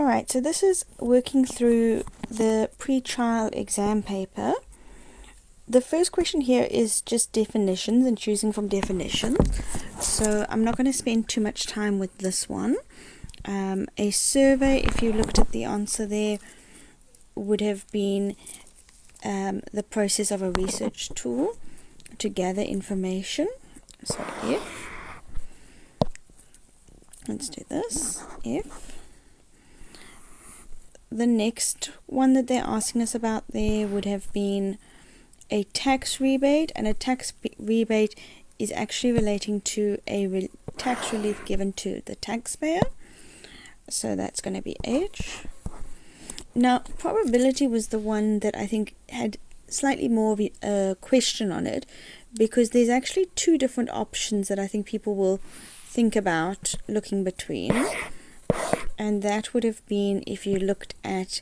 Alright, so this is working through the pre-trial exam paper. The first question here is just definitions and choosing from definition. So I'm not going to spend too much time with this one. A survey, if you looked at the answer there, would have been the process of a research tool to gather information. So if, let's do this, if. The next one that they're asking us about there would have been a tax rebate, and a tax rebate is actually relating to a tax relief given to the taxpayer. So that's going to be H. Now, probability was the one that I think had slightly more of a question on it, because there's actually two different options that I think people will think about looking between. And that would have been if you looked at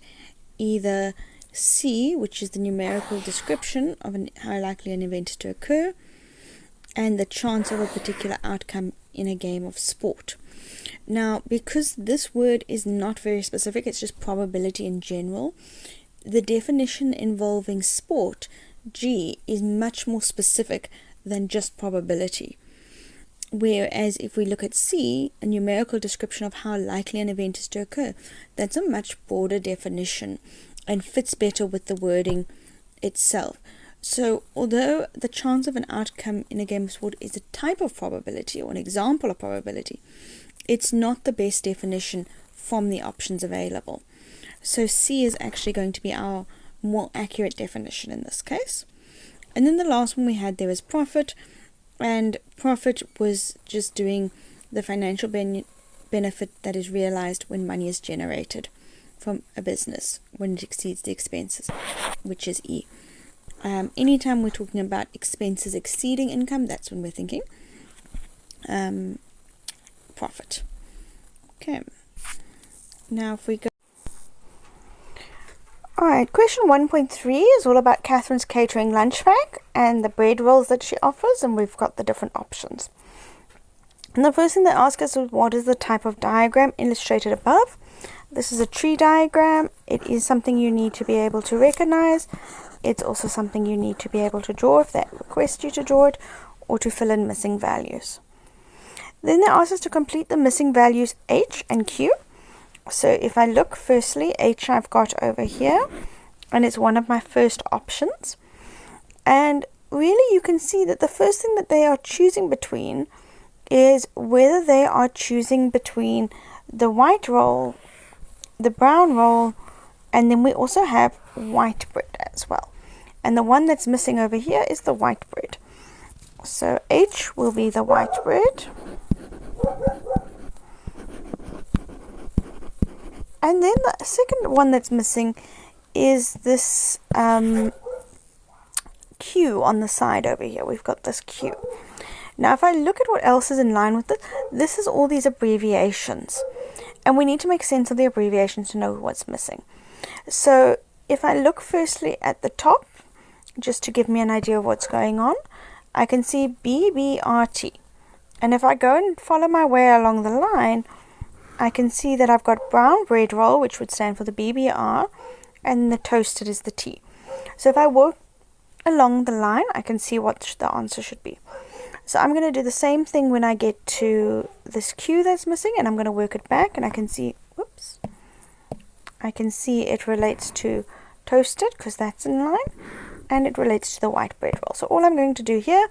either C, which is the numerical description of how likely an event is to occur, and the chance of a particular outcome in a game of sport. Now, because this word is not very specific, it's just probability in general, the definition involving sport, G, is much more specific than just probability. Whereas if we look at C, a numerical description of how likely an event is to occur, that's a much broader definition and fits better with the wording itself. So although the chance of an outcome in a game of sport is a type of probability or an example of probability, it's not the best definition from the options available. So C is actually going to be our more accurate definition in this case. And then the last one we had there was profit. And profit was just doing the financial benefit that is realized when money is generated from a business when it exceeds the expenses, which is E. Anytime we're talking about expenses exceeding income, that's when we're thinking profit. Okay. Now if we go. Alright, question 1.3 is all about Catherine's catering lunch bag and the bread rolls that she offers, and we've got the different options. And the first thing they ask us is, what is the type of diagram illustrated above? This is a tree diagram. It is something you need to be able to recognize. It's also something you need to be able to draw if they request you to draw it, or to fill in missing values. Then they ask us to complete the missing values H and Q. So if I look firstly, H I've got over here, and it's one of my first options. And really you can see that the first thing that they are choosing between is whether they are choosing between the white roll, the brown roll, and then we also have white bread as well. And the one that's missing over here is the white bread. So H will be the white bread. And then the second one that's missing is this Q on the side over here. We've got this Q. Now if I look at what else is in line with it, this is all these abbreviations. And we need to make sense of the abbreviations to know what's missing. So if I look firstly at the top, just to give me an idea of what's going on, I can see BBRT. And if I go and follow my way along the line, I can see that I've got brown bread roll, which would stand for the BBR, and the toasted is the T. So if I work along the line, I can see what the answer should be. So I'm going to do the same thing when I get to this Q that's missing, and I'm going to work it back, and I can see, whoops, I can see it relates to toasted because that's in line, and it relates to the white bread roll. So all I'm going to do here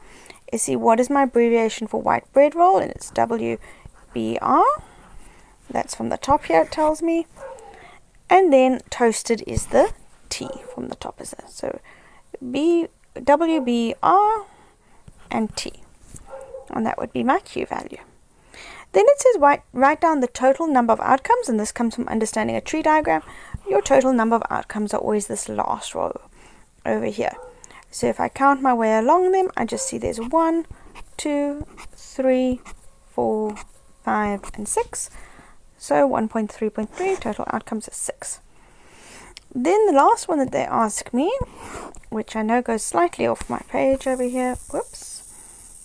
is see what is my abbreviation for white bread roll, and it's WBR. That's from the top here, it tells me. And then toasted is the T from the top, is that? So WBR and T. And that would be my Q value. Then it says write down the total number of outcomes, and this comes from understanding a tree diagram. Your total number of outcomes are always this last row over here. So if I count my way along them, I just see there's 1, 2, 3, 4, 5, and 6. So 1.3.3, total outcomes is 6. Then the last one that they ask me, which I know goes slightly off my page over here. Whoops.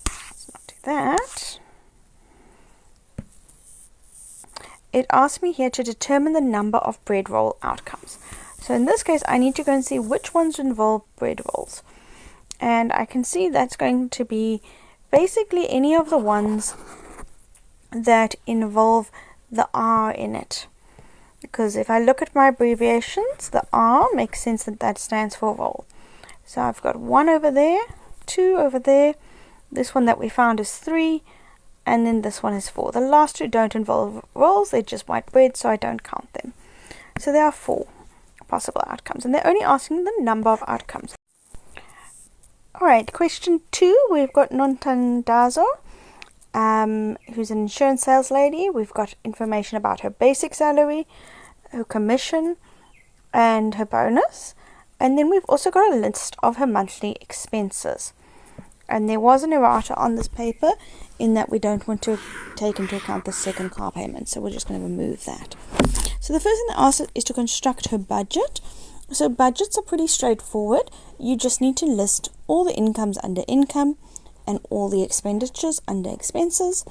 Let's not do that. it asks me here to determine the number of bread roll outcomes. So in this case, I need to go and see which ones involve bread rolls. And I can see that's going to be basically any of the ones that involve the R in it. Because if I look at my abbreviations, the R makes sense that that stands for roll. So I've got 1 over there, 2 over there, this one that we found is 3, and then this one is 4. The last two don't involve rolls, they're just white bread, so I don't count them. So there are 4 possible outcomes, and they're only asking the number of outcomes. Alright, question 2, we've got Nontandazo, who's an insurance sales lady. We've got information about her basic salary, her commission, and her bonus. And then we've also got a list of her monthly expenses. And there was an errata on this paper in that we don't want to take into account the second car payment, so we're just going to remove that. So the first thing they ask is to construct her budget. So budgets are pretty straightforward. You just need to list all the incomes under income and all the expenditures under expenses,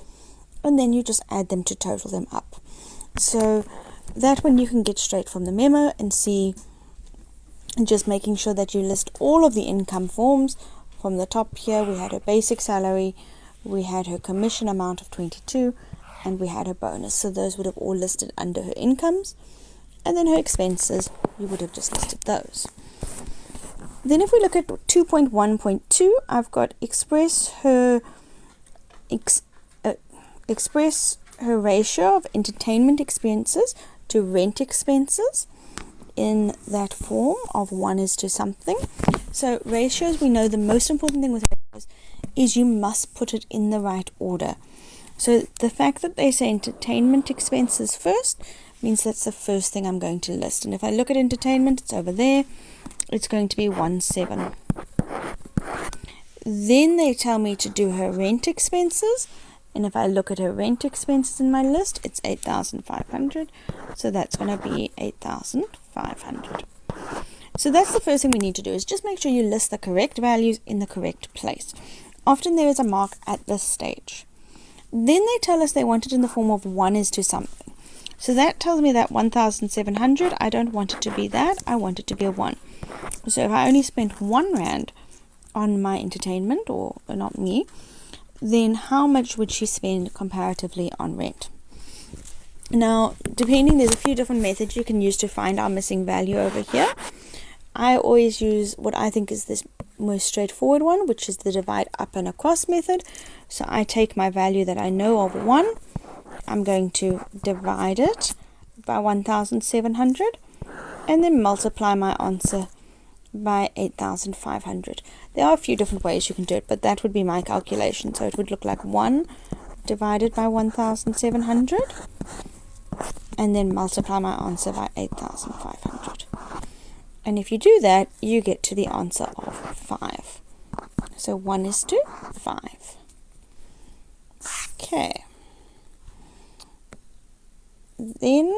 and then you just add them to total them up. So that one you can get straight from the memo and see, just making sure that you list all of the income forms. From the top here, we had her basic salary, we had her commission amount of 22, and we had her bonus. So those would have all listed under her incomes, and then her expenses, you would have just listed those. Then if we look at 2.1.2, I've got express her ratio of entertainment expenses to rent expenses in that form of 1 is to something. So ratios, we know the most important thing with ratios is you must put it in the right order. So the fact that they say entertainment expenses first means that's the first thing I'm going to list. And if I look at entertainment, it's over there. It's going to be 1.7. Then they tell me to do her rent expenses. And if I look at her rent expenses in my list, it's 8,500. So that's going to be 8,500. So that's the first thing we need to do, is just make sure you list the correct values in the correct place. Often there is a mark at this stage. Then they tell us they want it in the form of 1 is to something. So that tells me that 1,700, I don't want it to be that, I want it to be a 1. So if I only spent 1 rand on my entertainment, or not me, then how much would she spend comparatively on rent? Now, there's a few different methods you can use to find our missing value over here. I always use what I think is this most straightforward one, which is the divide up and across method. So I take my value that I know of 1, I'm going to divide it by 1,700 and then multiply my answer by 8,500. There are a few different ways you can do it, but that would be my calculation. So it would look like 1 divided by 1,700 and then multiply my answer by 8,500. And if you do that, you get to the answer of 5. So 1 is to 5. Okay. Then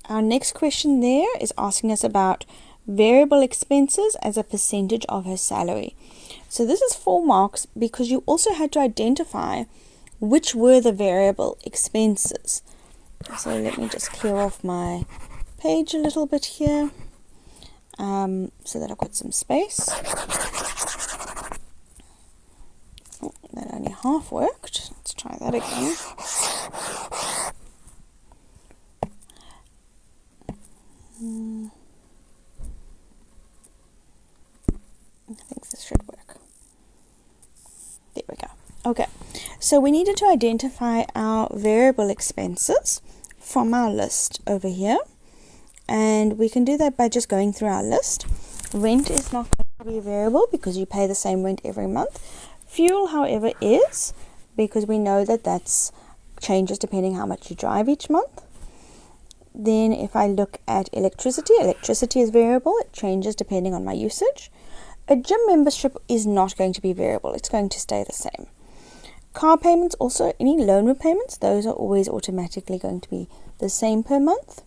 our next question there is asking us about variable expenses as a percentage of her salary. So this is 4 marks because you also had to identify which were the variable expenses. So let me just clear off my page a little bit here, so that I've got some space. Oh, that only half worked. Let's try that again. I think this should work. There we go. Okay, so we needed to identify our variable expenses from our list over here, and we can do that by just going through our list. Rent is not going to be a variable because you pay the same rent every month. Fuel, however, is, because we know that that's changes depending how much you drive each month. Then if I look at electricity is variable. It changes depending on my usage. A gym membership is not going to be variable. It's going to stay the same. Car payments, also any loan repayments, those are always automatically going to be the same per month.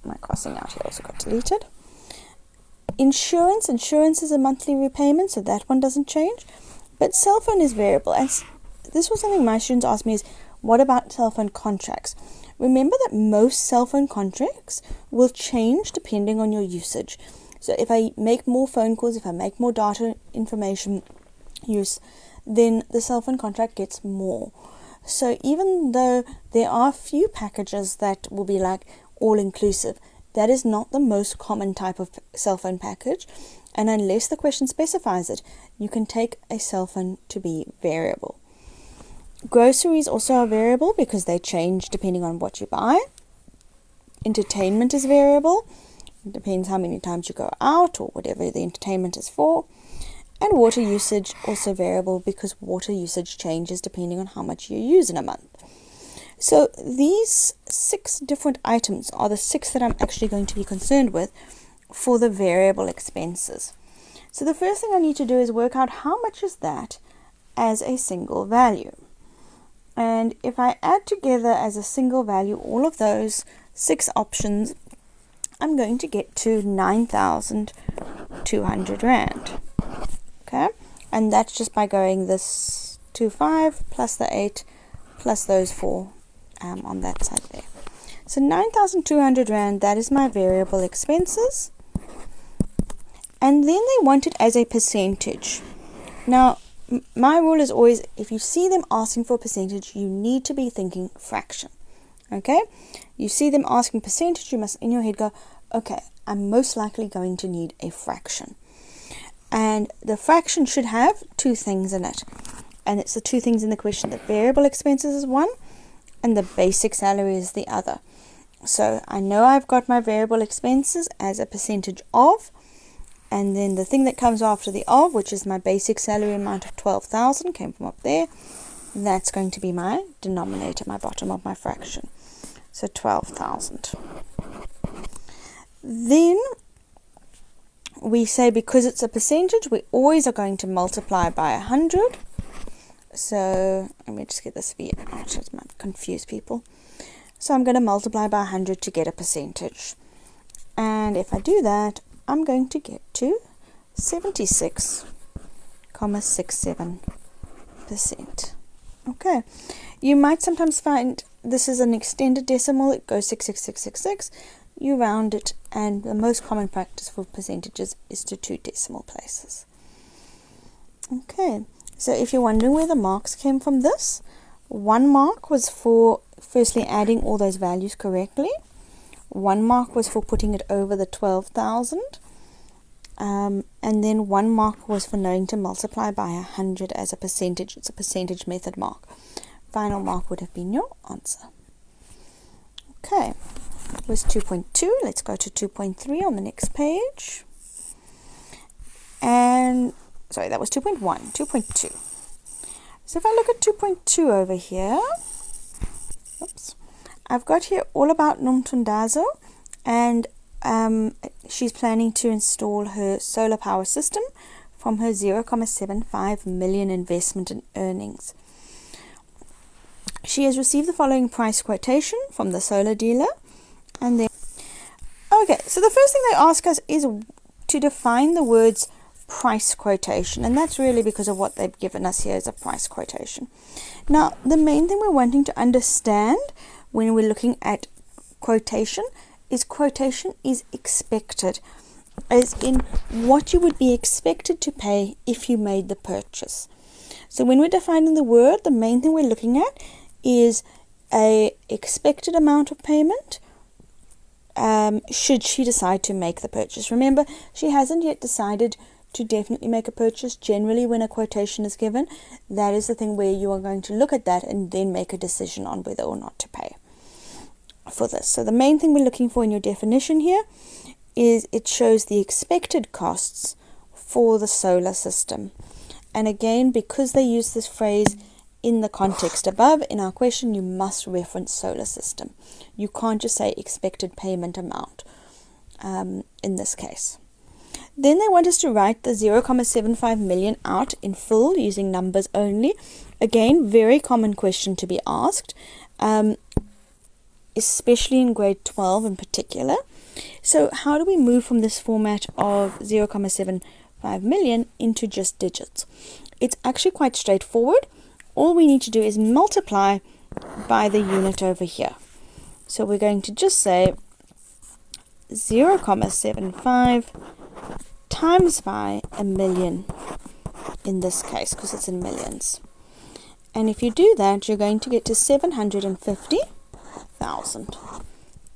My crossing out here also got deleted. Insurance is a monthly repayment, so that one doesn't change. But cell phone is variable. As this was something my students asked me, is What about cell phone contracts? Remember that most cell phone contracts will change depending on your usage. So if I make more phone calls, if I make more data information use, then the cell phone contract gets more. So even though there are a few packages that will be like all-inclusive, that is not the most common type of cell phone package. And unless the question specifies it, you can take a cell phone to be variable. Groceries also are variable because they change depending on what you buy. Entertainment is variable. It depends how many times you go out or whatever the entertainment is for. And water usage also variable because water usage changes depending on how much you use in a month. So these 6 different items are the 6 that I'm actually going to be concerned with for the variable expenses. So the first thing I need to do is work out how much is that as a single value. And if I add together as a single value all of those 6 options, I'm going to get to 9,200 Rand. Okay, and that's just by going this 25 plus the 8 plus those 4 on that side there. So 9,200 Rand, that is my variable expenses. And then they want it as a percentage. Now, my rule is always, if you see them asking for a percentage, you need to be thinking fraction. Okay? You see them asking percentage, you must in your head go, okay, I'm most likely going to need a fraction. And the fraction should have 2 things in it. And it's the 2 things in the question. The variable expenses is one, and the basic salary is the other. So I know I've got my variable expenses as a percentage of, and then the thing that comes after the of, which is my basic salary amount of 12,000, came from up there. That's going to be my denominator, my bottom of my fraction. So 12,000. Then we say because it's a percentage, we always are going to multiply by 100. So let me just get this V out, it might confuse people. So I'm going to multiply by 100 to get a percentage. And if I do that, I'm going to get to 76.67%. Okay. You might sometimes find this is an extended decimal. It goes 66666. You round it, and the most common practice for percentages is to 2 decimal places. Okay. So if you're wondering where the marks came from this, 1 mark was for firstly adding all those values correctly. 1 mark was for putting it over the 12,000. And then 1 mark was for knowing to multiply by 100 as a percentage. It's a percentage method mark. Final mark would have been your answer. Okay, it was 2.2. Let's go to 2.3 on the next page. And, sorry, that was 2.1, 2.2. So if I look at 2.2 over here, oops, I've got here all about Nomtundazo, and she's planning to install her solar power system from her 0.75 million investment in earnings. She has received the following price quotation from the solar dealer. And then, okay, so the first thing they ask us is to define the words price quotation, and that's really because of what they've given us here as a price quotation. Now, the main thing we're wanting to understand when we're looking at quotation is expected, as in what you would be expected to pay if you made the purchase. So when we're defining the word, the main thing we're looking at is a expected amount of payment should she decide to make the purchase. Remember, she hasn't yet decided to definitely make a purchase. Generally, when a quotation is given, that is the thing where you are going to look at that and then make a decision on whether or not to pay for this. So the main thing we're looking for in your definition here is it shows the expected costs for the solar system. And again, because they use this phrase in the context above, in our question, you must reference solar system. You can't just say expected payment amount in this case. Then they want us to write the 0.75 million out in full using numbers only. Again, very common question to be asked, especially in grade 12 in particular. So how do we move from this format of 0.75 million into just digits? It's actually quite straightforward. All we need to do is multiply by the unit over here. So we're going to just say 0.75 times by a million in this case, because it's in millions. And if you do that, you're going to get to 750,000.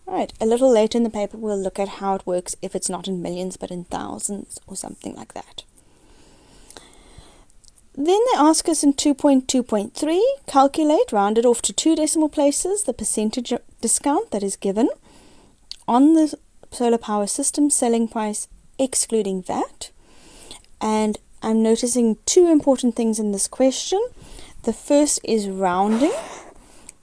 Alright, a little later in the paper we'll look at how it works if it's not in millions but in thousands or something like that. Then they ask us in 2.2.3, calculate, rounded off to 2 decimal places, the percentage discount that is given on the solar power system selling price excluding VAT. And I'm noticing 2 important things in this question. The first is rounding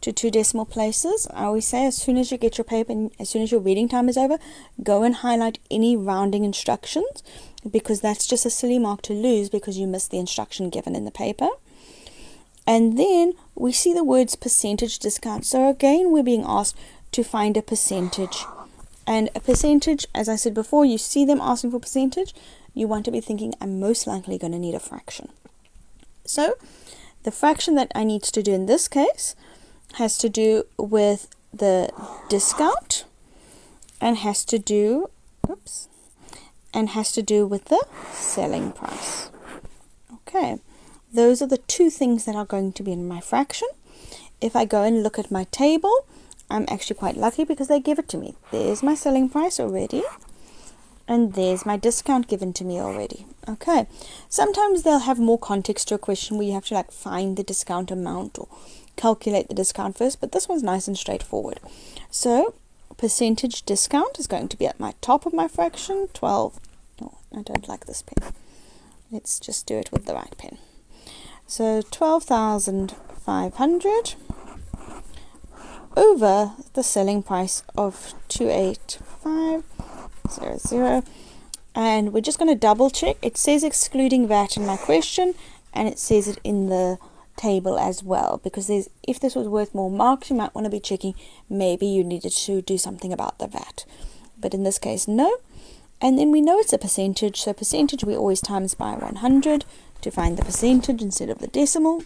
to 2 decimal places. I always say as soon as you get your paper and as soon as your reading time is over, go and highlight any rounding instructions, because that's just a silly mark to lose because you missed the instruction given in the paper. And then we see the words percentage discount. So again, we're being asked to find a percentage. And a percentage, as I said before, you see them asking for percentage, you want to be thinking, I'm most likely going to need a fraction. So the fraction that I need to do in this case has to do with the discount and has to do with the selling price. Okay, those are the 2 things that are going to be in my fraction. If I go and look at my table, I'm actually quite lucky because they give it to me. There's my selling price already, and there's my discount given to me already. Okay, sometimes they'll have more context to a question where you have to like find the discount amount or calculate the discount first, but this one's nice and straightforward. So percentage discount is going to be at my top of my fraction, 12. Oh, I don't like this pen. Let's just do it with the right pen. So 12,500 over the selling price of 28500, and we're just going to double check. It says excluding VAT in my question, and it says it in the table as well, because if this was worth more marks, you might want to be checking maybe you needed to do something about the VAT, but in this case no. And then we know it's a percentage, so percentage we always times by 100 to find the percentage instead of the decimal.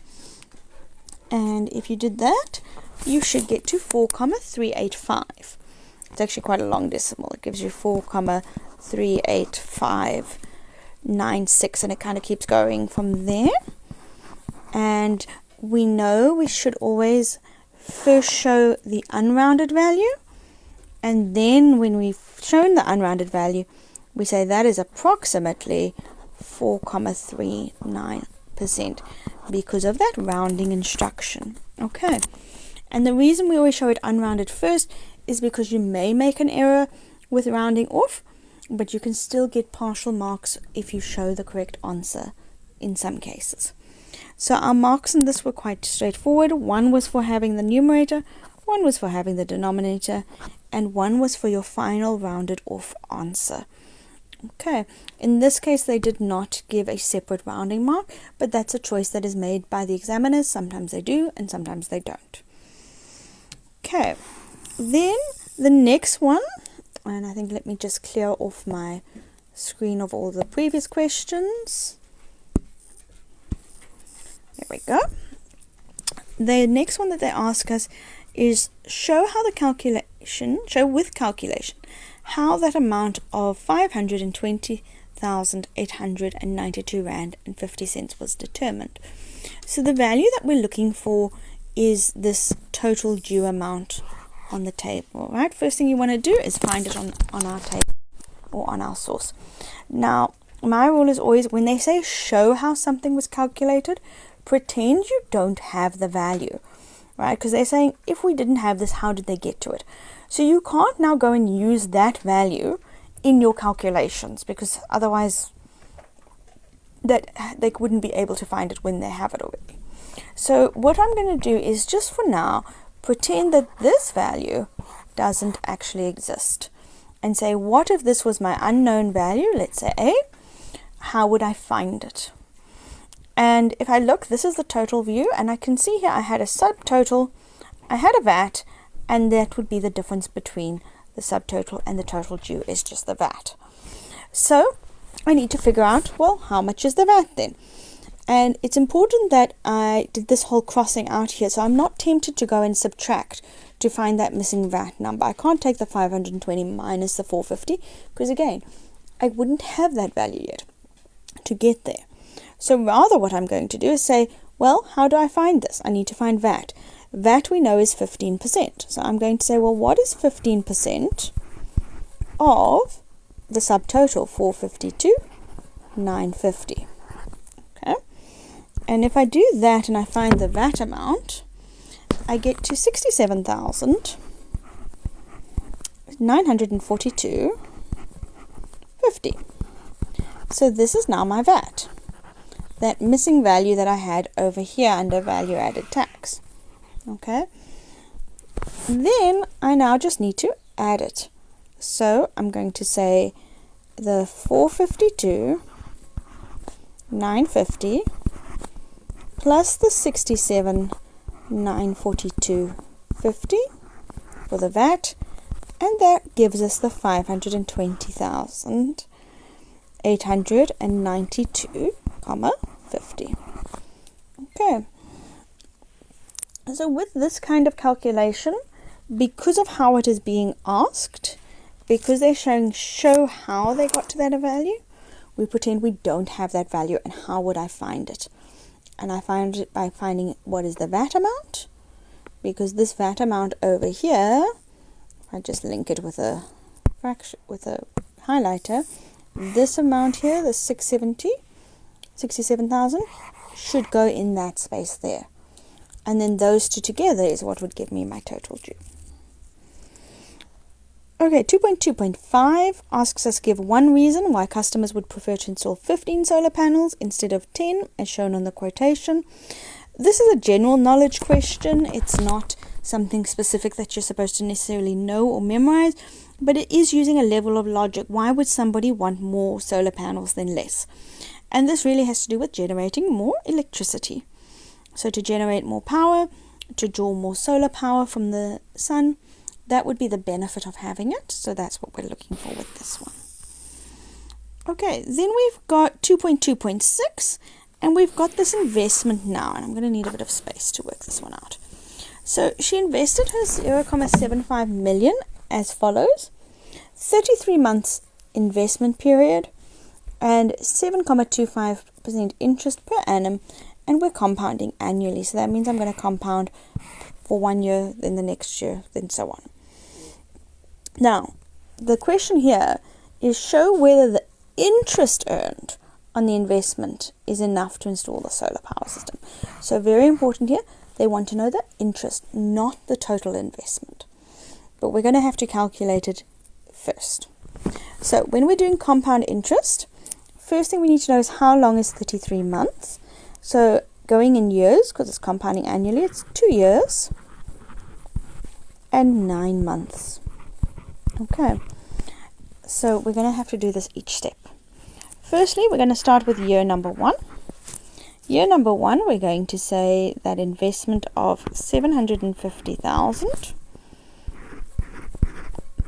And if you did that, you should get to 4,385. It's actually quite a long decimal. It gives you 4,38596, and it kind of keeps going from there. And we know we should always first show the unrounded value, and then when we've shown the unrounded value, we say that is approximately 4.39% because of that rounding instruction. Okay, and the reason we always show it unrounded first is because you may make an error with rounding off, but you can still get partial marks if you show the correct answer in some cases. So our marks in this were quite straightforward. 1 was for having the numerator, 1 was for having the denominator, and 1 was for your final rounded off answer. Okay, in this case they did not give a separate rounding mark, but that's a choice that is made by the examiners. Sometimes they do and sometimes they don't. Okay, then the next one, and I think let me just clear off my screen of all the previous questions. There we go. The next one that they ask us is show with calculation how that amount of 520,892 Rand and 50 cents was determined. So the value that we're looking for is this total due amount on the table, right? First thing you want to do is find it on our table or on our source. Now, my rule is always when they say show how something was calculated, pretend you don't have the value, right? Because they're saying if we didn't have this, how did they get to it? So you can't now go and use that value in your calculations, because otherwise that they wouldn't be able to find it when they have it already. So what I'm going to do is just for now pretend that this value doesn't actually exist and say, what if this was my unknown value, let's say A, how would I find it? And if I look, this is the total view, and I can see here I had a subtotal, I had a VAT, and that would be the difference between the subtotal and the total due is just the VAT. So I need to figure out, well, how much is the VAT then? And it's important that I did this whole crossing out here, so I'm not tempted to go and subtract to find that missing VAT number. I can't take the 520 minus the 450 because again, I wouldn't have that value yet to get there. So rather what I'm going to do is say, well, how do I find this? I need to find VAT. VAT we know is 15%. So I'm going to say, well, what is 15% of the subtotal 452, 950? Okay. And if I do that and I find the VAT amount, I get to 67,942.50. So this is now my VAT. That missing value that I had over here under value added tax. Okay. Then I now just need to add it. So I'm going to say the 452,950 plus the 67,942.50 for the VAT, and that gives us the 520,892.50. Okay. So with this kind of calculation, because of how it is being asked, because they're show how they got to that value, we pretend we don't have that value, and how would I find it? And I find it by finding what is the VAT amount, because this VAT amount over here, if I just link it with a fraction, with a highlighter, this amount here, the 67,000, should go in that space there. And then those two together is what would give me my total due. Okay, 2.2.5 asks us give one reason why customers would prefer to install 15 solar panels instead of 10 as shown on the quotation. This is a general knowledge question. It's not something specific that you're supposed to necessarily know or memorize, but it is using a level of logic. Why would somebody want more solar panels than less? And this really has to do with generating more electricity. So to generate more power, to draw more solar power from the sun, that would be the benefit of having it. So that's what we're looking for with this one. Okay, then we've got 2.2.6, and we've got this investment now, and I'm going to need a bit of space to work this one out. So she invested her 0.75 million as follows: 33 months investment period and 7.25% interest per annum, and we're compounding annually. So that means I'm going to compound for 1 year, then the next year, then so on. Now, the question here is show whether the interest earned on the investment is enough to install the solar power system. So very important here, they want to know the interest, not the total investment. But we're going to have to calculate it first. So when we're doing compound interest, first thing we need to know is how long is 33 months. So going in years, because it's compounding annually, it's 2 years and 9 months. Okay, so we're going to have to do this each step. Firstly, we're going to start with year number 1. Year number 1, we're going to say that investment of 750,000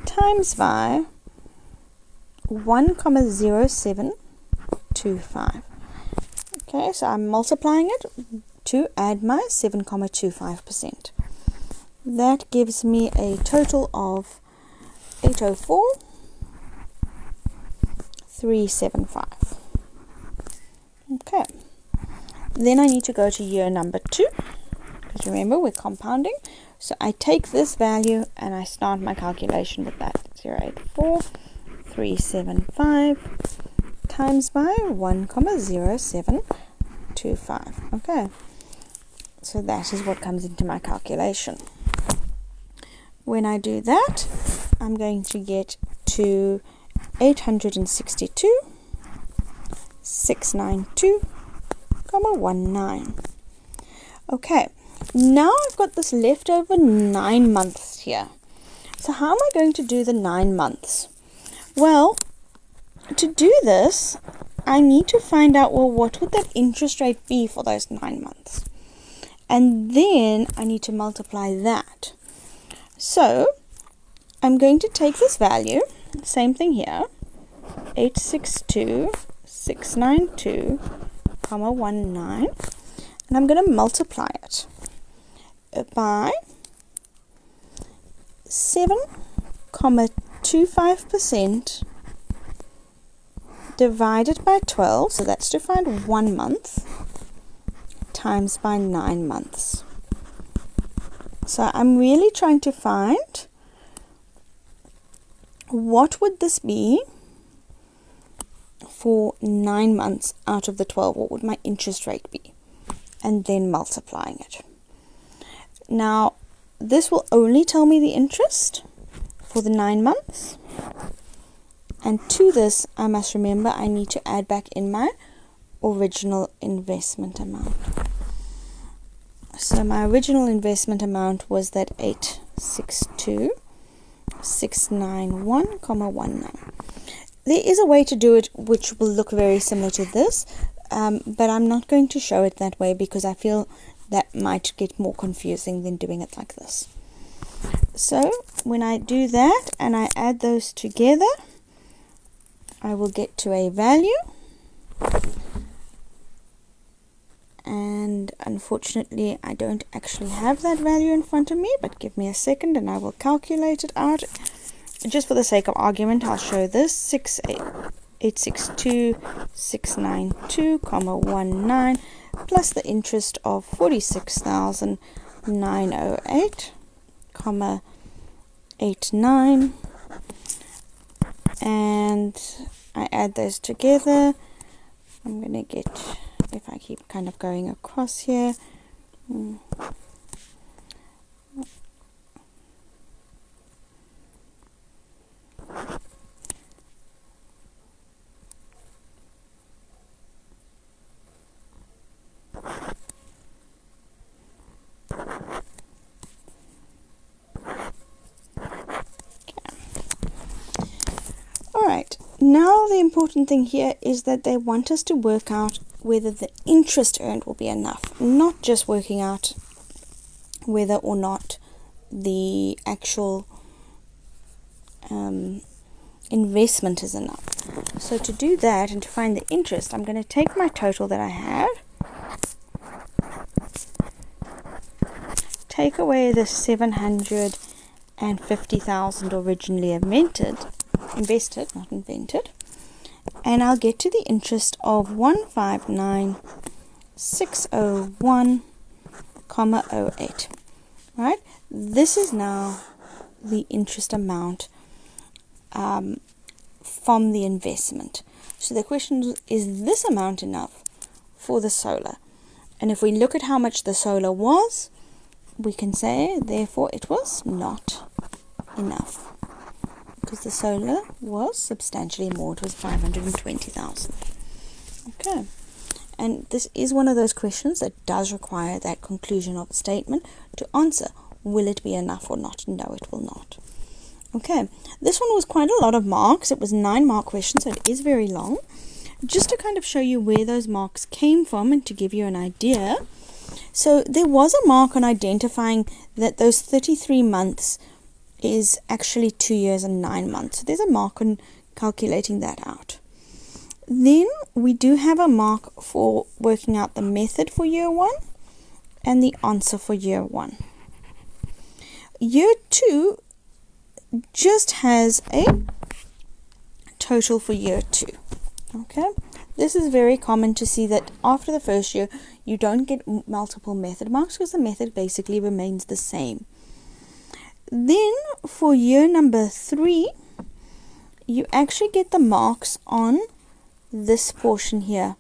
times by 1,0725. Okay, so I'm multiplying it to add my 7.25%. That gives me a total of 804,375. Okay, then I need to go to year number 2, because remember we're compounding. So I take this value and I start my calculation with that 0.84375 times by 1,0725. Okay, so that is what comes into my calculation. When I do that, I'm going to get to 862,692,19. Okay, now I've got this leftover 9 months here. So how am I going to do the 9 months? Well, to do this, I need to find out, well, what would that interest rate be for those 9 months? And then I need to multiply that. So I'm going to take this value, same thing here, 862,692 comma 19, and I'm going to multiply it by 7.25% divided by 12, so that's to find 1 month, times by 9 months. So I'm really trying to find what would this be for 9 months out of the 12. What would my interest rate be? And then multiplying it. Now, this will only tell me the interest for the 9 months. And to this, I must remember I need to add back in my original investment amount. So my original investment amount was that 862,691,19. There is a way to do it which will look very similar to this, but I'm not going to show it that way because I feel that might get more confusing than doing it like this. So when I do that and I add those together, I will get to a value, and unfortunately I don't actually have that value in front of me, but give me a second and I will calculate it out. Just for the sake of argument, I'll show this: 862,692,19 plus the interest of 46,908,89, and I add those together. I'm going to get, if I keep kind of going across here, Alright, now the important thing here is that they want us to work out whether the interest earned will be enough, not just working out whether or not the actual investment is enough. So to do that and to find the interest, I'm going to take my total that I have, take away the 750,000 originally invested, not invented, and I'll get to the interest of 159,601,08. Right? This is now the interest amount from the investment. So the question is this amount enough for the solar? And if we look at how much the solar was, we can say therefore it was not enough, because the solar was substantially more. It was 520,000. Okay, and this is one of those questions that does require that conclusion of a statement to answer. Will it be enough or not? No, it will not. Okay, this one was quite a lot of marks. It was 9-mark question, so it is very long. Just to kind of show you where those marks came from and to give you an idea. So there was a mark on identifying that those 33 months is actually 2 years and 9 months. So there's a mark on calculating that out. Then we do have a mark for working out the method for year 1 and the answer for year 1. Year 2 just has a total for year 2. Okay, this is very common to see that after the first year you don't get multiple method marks because the method basically remains the same. Then for year number 3 you actually get the marks on this portion here,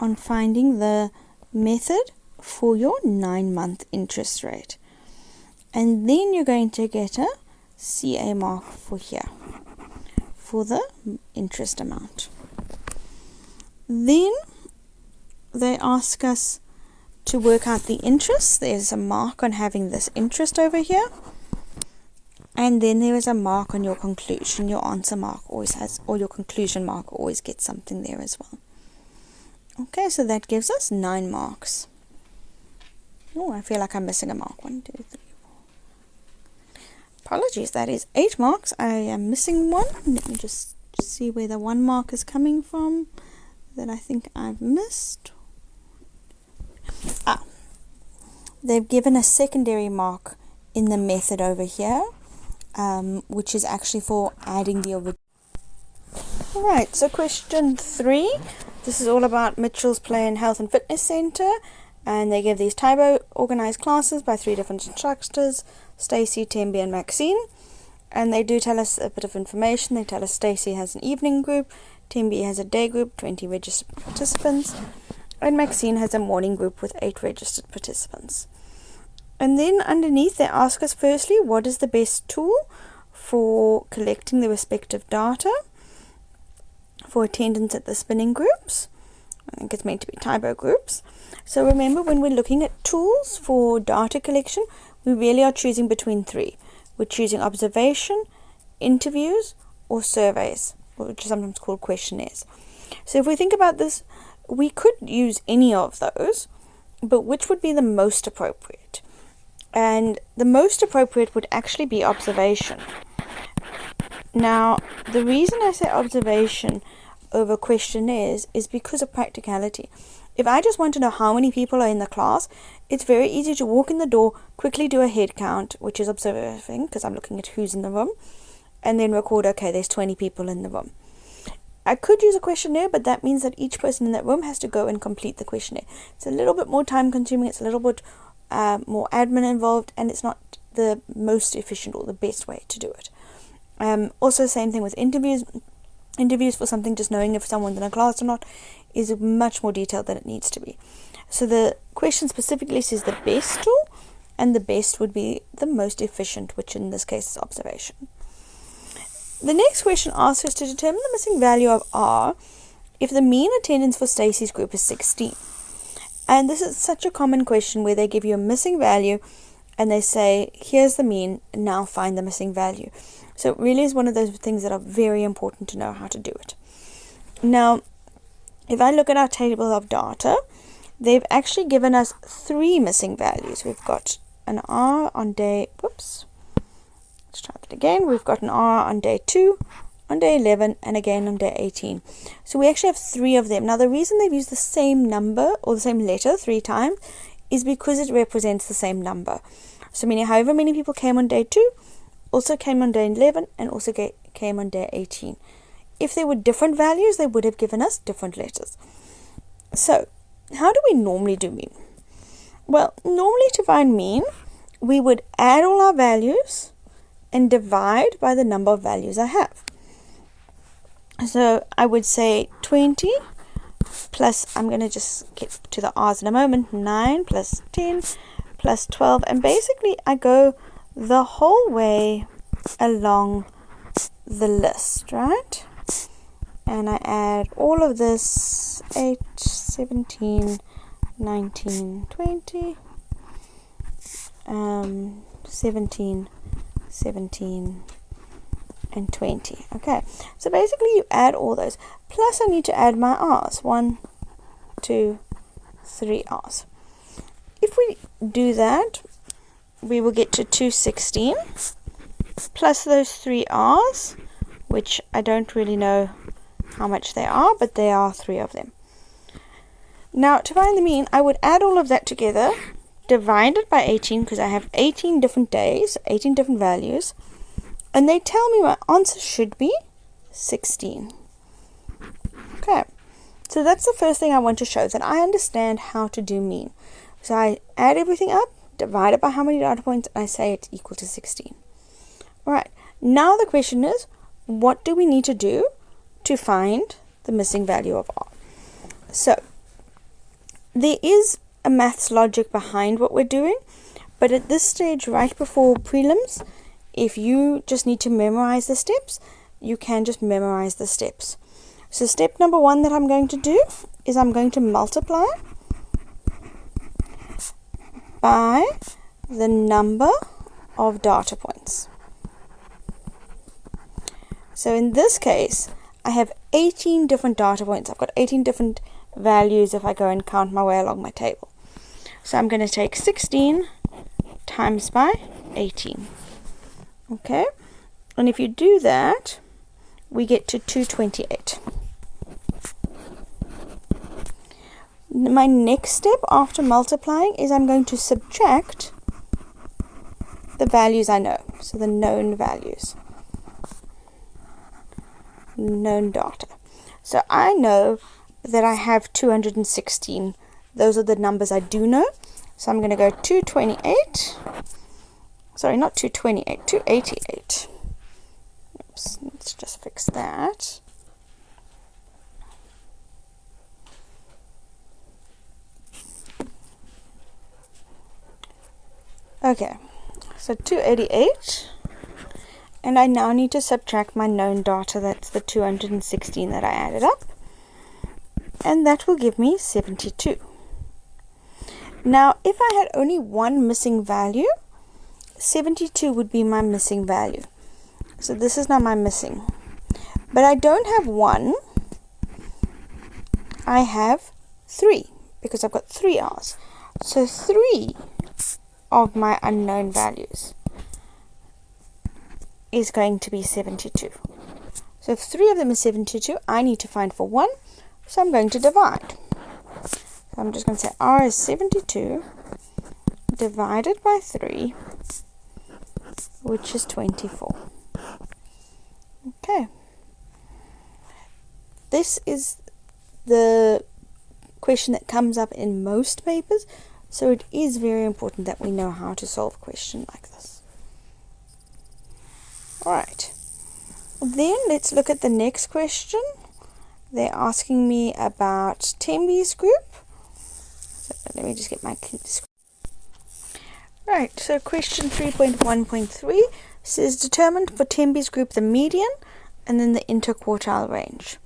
on finding the method for your 9-month interest rate, and then you're going to get a CA mark for here for the interest amount. Then they ask us to work out the interest. There's a mark on having this interest over here, and then there is a mark on your conclusion. Your answer mark always has, or your conclusion mark always gets something there as well. Okay, so that gives us 9 marks. Oh, I feel like I'm missing a mark. 1, 2, 3, 4. Apologies, that is 8 marks. I am missing one. Let me just see where the 1 mark is coming from that I think I've missed. they've given a secondary mark in the method over here, which is actually for adding the original. Alright, so question 3. This is all about Mitchell's Play and Health and Fitness Center, and they give these Tybo organized classes by 3 different instructors, Stacy, Tembi, and Maxine. And they do tell us a bit of information. They tell us Stacy has an evening group, Tembi has a day group, 20 registered participants, and Maxine has a morning group with 8 registered participants. And then underneath they ask us firstly, what is the best tool for collecting the respective data for attendance at the spinning groups? I think it's meant to be Tybo groups. So remember, when we're looking at tools for data collection, we really are choosing between 3. We're choosing observation, interviews, or surveys, which are sometimes called questionnaires. So if we think about this, we could use any of those, but which would be the most appropriate? And the most appropriate would actually be observation. Now, the reason I say observation over questionnaires is because of practicality. If I just want to know how many people are in the class, it's very easy to walk in the door, quickly do a head count, which is observing, because I'm looking at who's in the room, and then record, okay, there's 20 people in the room. I could use a questionnaire, but that means that each person in that room has to go and complete the questionnaire. It's a little bit more time consuming, it's a little bit more admin involved, and it's not the most efficient or the best way to do it. Also, same thing with interviews. Interviews for something, just knowing if someone's in a class or not, is much more detailed than it needs to be. So the question specifically says the best tool, and the best would be the most efficient, which in this case is observation. The next question asks us to determine the missing value of R if the mean attendance for Stacy's group is 16. And this is such a common question where they give you a missing value and they say, here's the mean, now find the missing value. So it really is one of those things that are very important to know how to do it. Now, if I look at our table of data, they've actually given us 3 missing values. We've got an R on day, let's try that again. We've got an R on day 2, on day 11, and again on day 18. So we actually have 3 of them. Now, the reason they've used the same number or the same letter 3 times is because it represents the same number. So meaning however many people came on day 2, also came on day 11, and also came on day 18. If they were different values, they would have given us different letters. So, how do we normally do mean? Well, normally to find mean, we would add all our values and divide by the number of values I have. So, I would say 20 plus, I'm going to just get to the R's in a moment, 9 plus 10 plus 12, and basically I go the whole way along the list, right? And I add all of this, 8, 17, 19, 20, 17, 17, and 20. Okay, so basically you add all those. Plus I need to add my R's. 1, 2, 3 R's. If we do that, we will get to 216 plus those 3 R's, which I don't really know how much they are, but there are 3 of them. Now, to find the mean, I would add all of that together, divide it by 18, because I have 18 different days, 18 different values, and they tell me my answer should be 16. Okay, so that's the first thing I want to show, that I understand how to do mean. So I add everything up, divide it by how many data points, and I say it's equal to 16. Alright, now the question is, what do we need to do to find the missing value of R? So, there is a maths logic behind what we're doing, but at this stage, right before prelims, if you just need to memorize the steps, you can just memorize the steps. So step number 1 that I'm going to do is I'm going to multiply by the number of data points. So in this case, I have 18 different data points. I've got 18 different values if I go and count my way along my table. So I'm going to take 16 times by 18. Okay, and if you do that, we get to 228. my next step after multiplying is I'm going to subtract the values I know. So the known values. Known data. So I know that I have 216. Those are the numbers I do know. So I'm going to go 228. Sorry, not 228, 288. Oops, let's just fix that. Okay, so 288. And I now need to subtract my known data. That's the 216 that I added up. And that will give me 72. Now, if I had only one missing value, 72 would be my missing value. So this is now my missing. But I don't have 1. I have 3 because I've got 3 R's. So 3 of my unknown values is going to be 72. So if 3 of them is 72, I need to find for 1. So I'm going to divide. So I'm just going to say R is 72 divided by 3, which is 24. Okay. This is the question that comes up in most papers, so it is very important that we know how to solve a question like this. Alright. Then let's look at the next question. They're asking me about Tembi's group. So let me just get my screen. Right, so question 3.1.3 says determine for Tembi's group the median and then the interquartile range.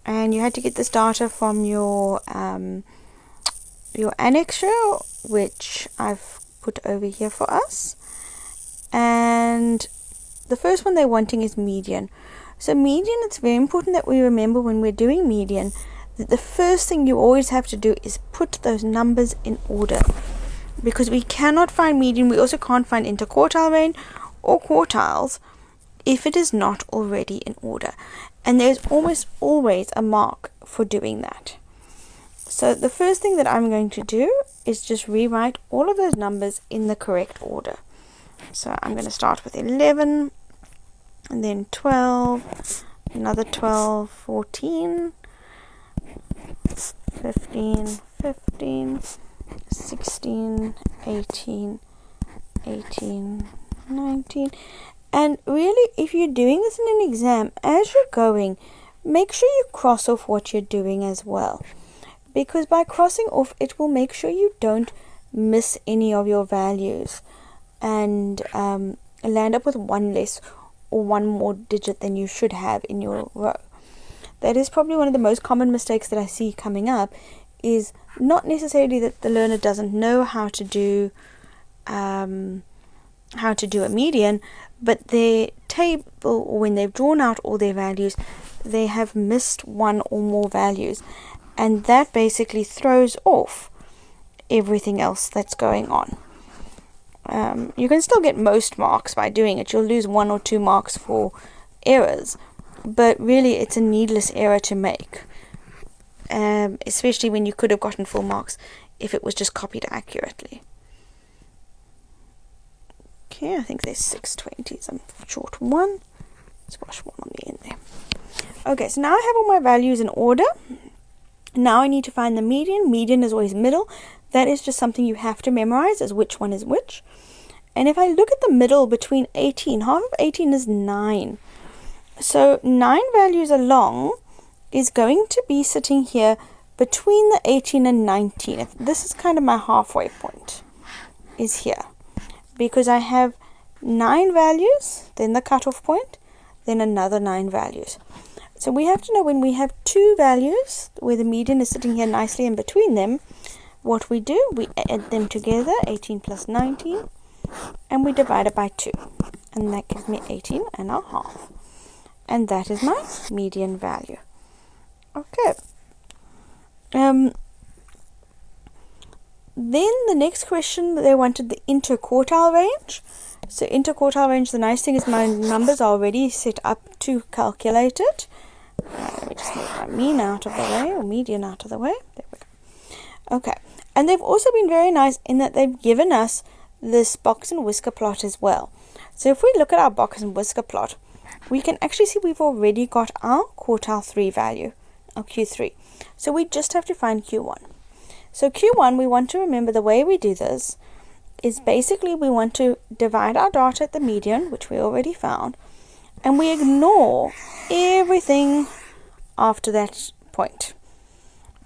And you had to get this data from your annexure, which I've put over here for us. And the first one they're wanting is median. So median, it's very important that we remember when we're doing median that the first thing you always have to do is put those numbers in order. Because we cannot find median, we also can't find interquartile range or quartiles if it is not already in order. And there's almost always a mark for doing that. So the first thing that I'm going to do is just rewrite all of those numbers in the correct order. So I'm going to start with 11, and then 12, another 12, 14, 15, 15, 16, 18, 18, 19. And really, if you're doing this in an exam, as you're going, make sure you cross off what you're doing as well. Because by crossing off, it will make sure you don't miss any of your values and land up with one less or one more digit than you should have in your row. That is probably one of the most common mistakes that I see coming up, is not necessarily that the learner doesn't know how to do a median, but their table, or when they've drawn out all their values, they have missed one or more values, and that basically throws off everything else that's going on. You can still get most marks by doing it. You'll lose 1 or 2 marks for errors, but really it's a needless error to make, especially when you could have gotten full marks if it was just copied accurately. Okay, I think there's 620s. I'm short 1. Squash 1 on the end there. Okay, so now I have all my values in order. Now I need to find the median. Median is always middle. That is just something you have to memorize, as which one is which. And if I look at the middle between 18, half of 18 is 9. So 9 values along is going to be sitting here between the 18 and 19. This is kind of my halfway point, is here. Because I have 9 values, then the cutoff point, then another 9 values. So we have to know when we have 2 values, where the median is sitting here nicely in between them, what we do, we add them together, 18 plus 19, and we divide it by 2. And that gives me 18 and a half. And that is my median value. Okay. Then the next question, they wanted the interquartile range. So interquartile range, the nice thing is my numbers are already set up to calculate it. Let me just move my mean out of the way, or median out of the way. There we go. Okay, and they've also been very nice in that they've given us this box and whisker plot as well. So if we look at our box and whisker plot, we can actually see we've already got our quartile 3 value, our Q3. So we just have to find Q1. So Q1, we want to remember the way we do this is basically we want to divide our data at the median, which we already found, and we ignore everything after that point.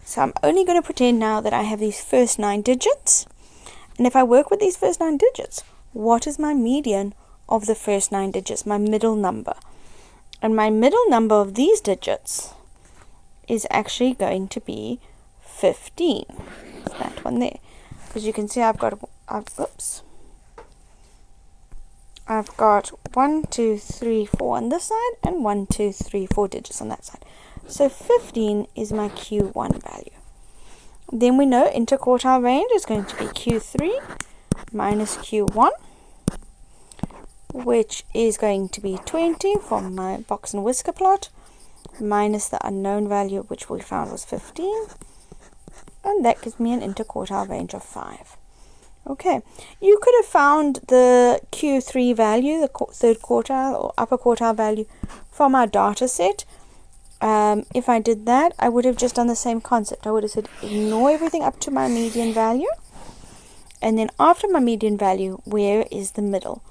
So I'm only going to pretend now that I have these first 9 digits, and if I work with these first 9 digits, what is my median of the first 9 digits, my middle number? And my middle number of these digits is actually going to be 15. That one there. Because you can see I've got 1, 2, 3, 4 on this side and 1, 2, 3, 4 digits on that side. So 15 is my Q1 value. Then we know interquartile range is going to be Q3 minus Q1, which is going to be 20 from my box and whisker plot, minus the unknown value, which we found was 15, and that gives me an interquartile range of 5. Okay, you could have found the Q3 value, the third quartile or upper quartile value from our data set. If I did that, I would have just done the same concept. I would have said ignore everything up to my median value, and then after my median value, where is the middle?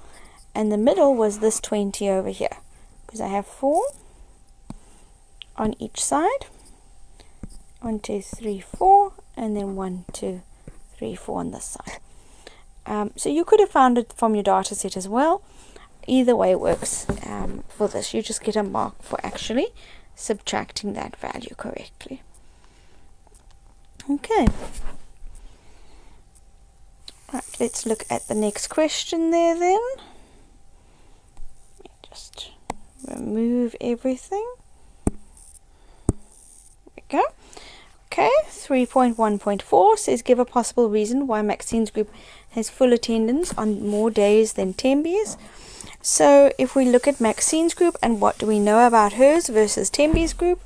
And the middle was this 20 over here, because I have 4 on each side. 1, 2, 3, 4, and then 1, 2, 3, 4 on this side. So you could have found it from your data set as well. Either way works for this. You just get a mark for actually subtracting that value correctly. Okay. Right, let's look at the next question there then. Just remove everything. There we go. Okay, 3.1.4 says give a possible reason why Maxine's group has full attendance on more days than Tembi's. So if we look at Maxine's group and what do we know about hers versus Tembi's group,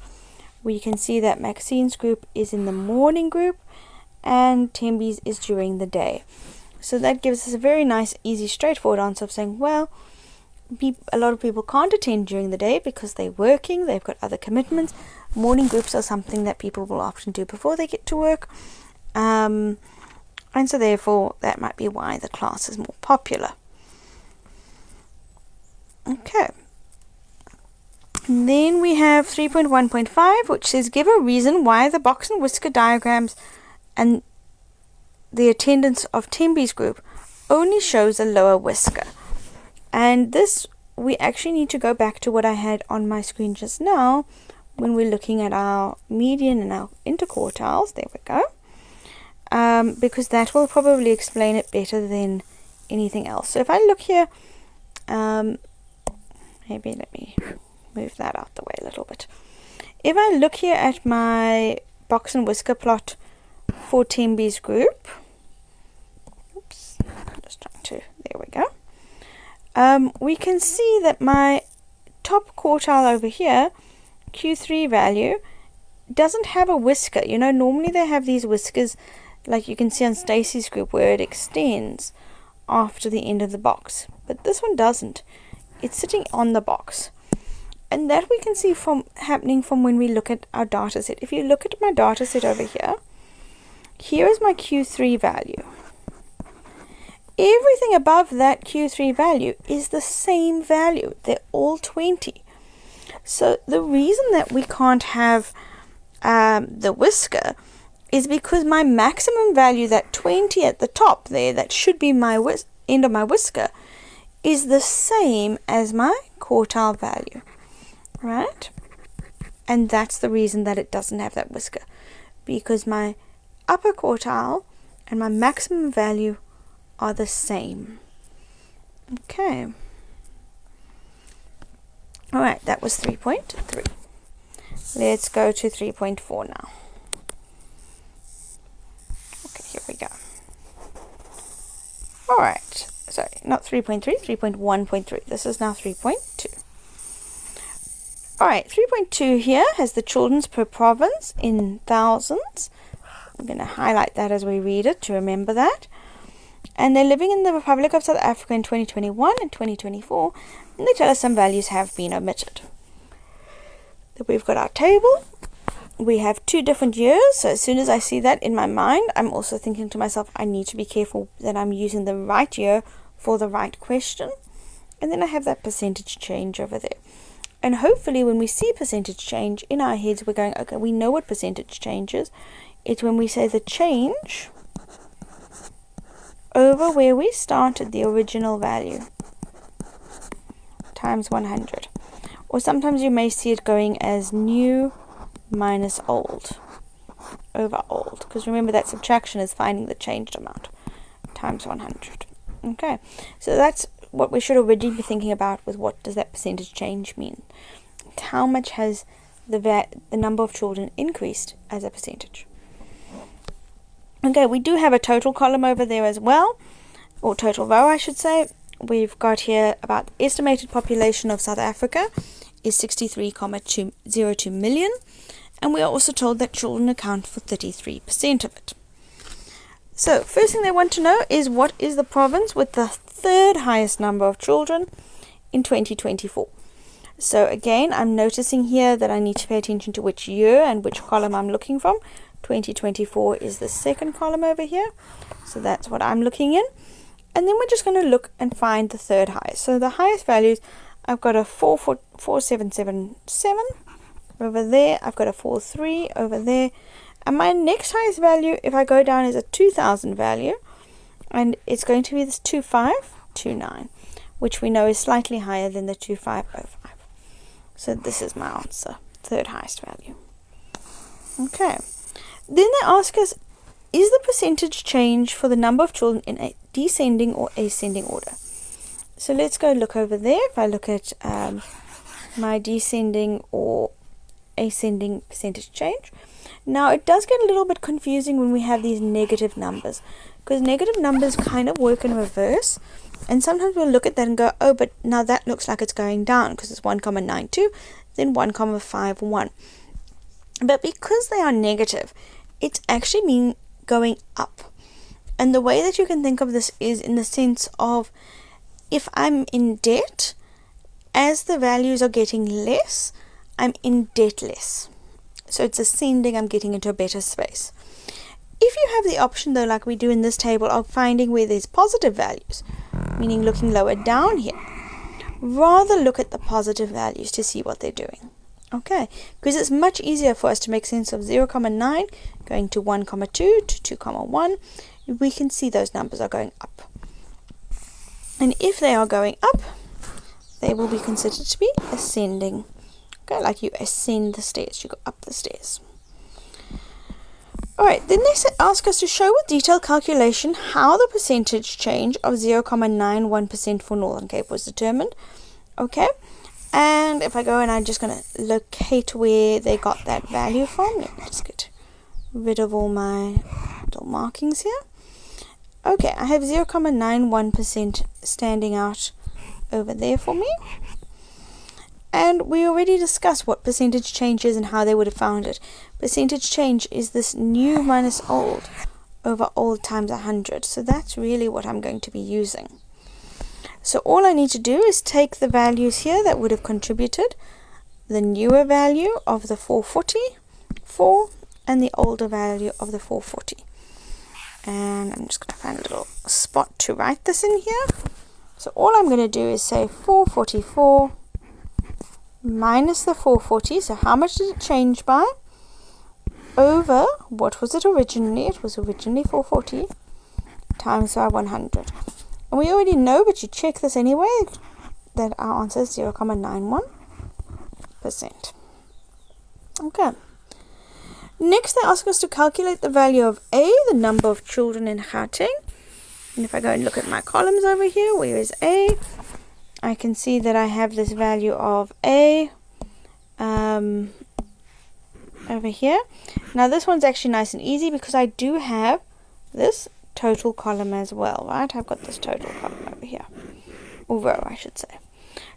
we can see that Maxine's group is in the morning group and Tembi's is during the day. So that gives us a very nice, easy, straightforward answer of saying, well, a lot of people can't attend during the day because they're working, they've got other commitments. Morning groups are something that people will often do before they get to work. And so therefore, that might be why the class is more popular. Okay. And then we have 3.1.5, which says give a reason why the box and whisker diagrams and the attendance of Tembi's group only shows a lower whisker. And this, we actually need to go back to what I had on my screen just now when we're looking at our median and our interquartiles. There we go. Because that will probably explain it better than anything else. So if I look here, maybe let me move that out the way a little bit. If I look here at my box and whisker plot for Tembi's group, oops, I'm just trying to, there we go. We can see that my top quartile over here, Q3 value, doesn't have a whisker. You know, normally they have these whiskers, like you can see on Stacy's group, where it extends after the end of the box. But this one doesn't. It's sitting on the box. And that we can see from happening from when we look at our data set. If you look at my data set over here, here is my Q3 value. Everything above that Q3 value is the same value. They're all 20. So the reason that we can't have the whisker is because my maximum value, that 20 at the top there, that should be my end of my whisker, is the same as my quartile value, right? And that's the reason that it doesn't have that whisker, because my upper quartile and my maximum value are the same. Okay. Alright, that was 3.3. Let's go to 3.4 now. Okay, here we go. Alright, sorry, not 3.3, 3.1.3. This is now 3.2. Alright, 3.2 here has the children's per province in thousands. I'm going to highlight that as we read it to remember that. And they're living in the Republic of South Africa in 2021 and 2024, and they tell us some values have been omitted. Then we've got our table. We have 2 different years, so as soon as I see that in my mind, I'm also thinking to myself, I need to be careful that I'm using the right year for the right question. And then I have that percentage change over there. And hopefully when we see percentage change in our heads, we're going, okay, we know what percentage change is. It's when we say the change over where we started the original value times 100. Or sometimes you may see it going as new minus old over old. Because remember that subtraction is finding the changed amount times 100. Okay, so that's what we should already be thinking about with what does that percentage change mean. How much has the number of children increased as a percentage. Okay, we do have a total column over there as well, or total row I should say. We've got here about the estimated population of South Africa is 63,202 million, and we are also told that children account for 33% of it. So first thing they want to know is what is the province with the 3rd highest number of children in 2024. So again, I'm noticing here that I need to pay attention to which year and which column I'm looking from. 2024 is the 2nd column over here, so that's what I'm looking in. And then we're just going to look and find the 3rd highest. So the highest values, I've got a 4777 over there, I've got a 43 over there, and my next highest value, if I go down, is a 2000 value, and it's going to be this 2529, which we know is slightly higher than the 2505. So this is my answer, 3rd highest value. Okay, then they ask us, is the percentage change for the number of children in a descending or ascending order? So let's go look over there. If I look at my descending or ascending percentage change. Now it does get a little bit confusing when we have these negative numbers, because negative numbers kind of work in reverse, and sometimes we'll look at that and go, oh, but now that looks like it's going down because it's 1,92, then 1,51. But because they are negative, it's actually mean going up. And the way that you can think of this is in the sense of, if I'm in debt, as the values are getting less, I'm in debt less. So it's ascending, I'm getting into a better space. If you have the option though, like we do in this table, of finding where there's positive values, meaning looking lower down here, rather look at the positive values to see what they're doing. Okay, because it's much easier for us to make sense of 0,9 going to 1,2 to 2,1. We can see those numbers are going up. And if they are going up, they will be considered to be ascending. Okay, like you ascend the stairs, you go up the stairs. Alright, then they ask us to show with detailed calculation how the percentage change of 0,91% for Northern Cape was determined. Okay, and if I go and I'm just going to locate where they got that value from. Let me just get rid of all my little markings here. Okay, I have 0,91% standing out over there for me. And we already discussed what percentage change is and how they would have found it. Percentage change is this new minus old over old times 100. So that's really what I'm going to be using. So all I need to do is take the values here that would have contributed, the newer value of the 444 and the older value of the 440. And I'm just going to find a little spot to write this in here. So all I'm going to do is say 444 minus the 440, so how much did it change by, over, what was it originally? It was originally 440 times by 100. And we already know, but you check this anyway, that our answer is 0,91%. Okay. Next, they ask us to calculate the value of A, the number of children in Gauteng. And if I go and look at my columns over here, where is A? I can see that I have this value of A over here. Now this one's actually nice and easy because I do have this total column as well, right? I've got this total column over here, or row I should say.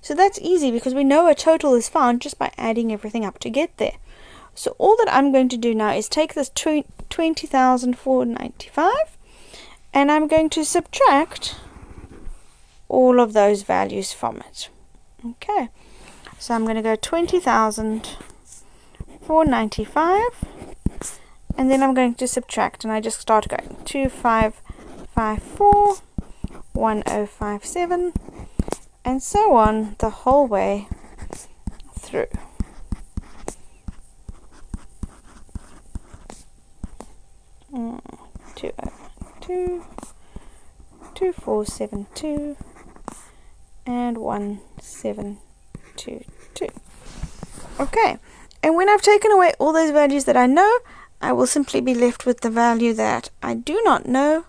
So that's easy because we know a total is found just by adding everything up to get there. So all that I'm going to do now is take this 20,495 and I'm going to subtract all of those values from it. Okay, so I'm going to go 20,495 and then I'm going to subtract, and I just start going 2554, 1057, and so on the whole way through. Mm, 2012, 2472, and 1722. Okay, and when I've taken away all those values that I know, I will simply be left with the value that I do not know,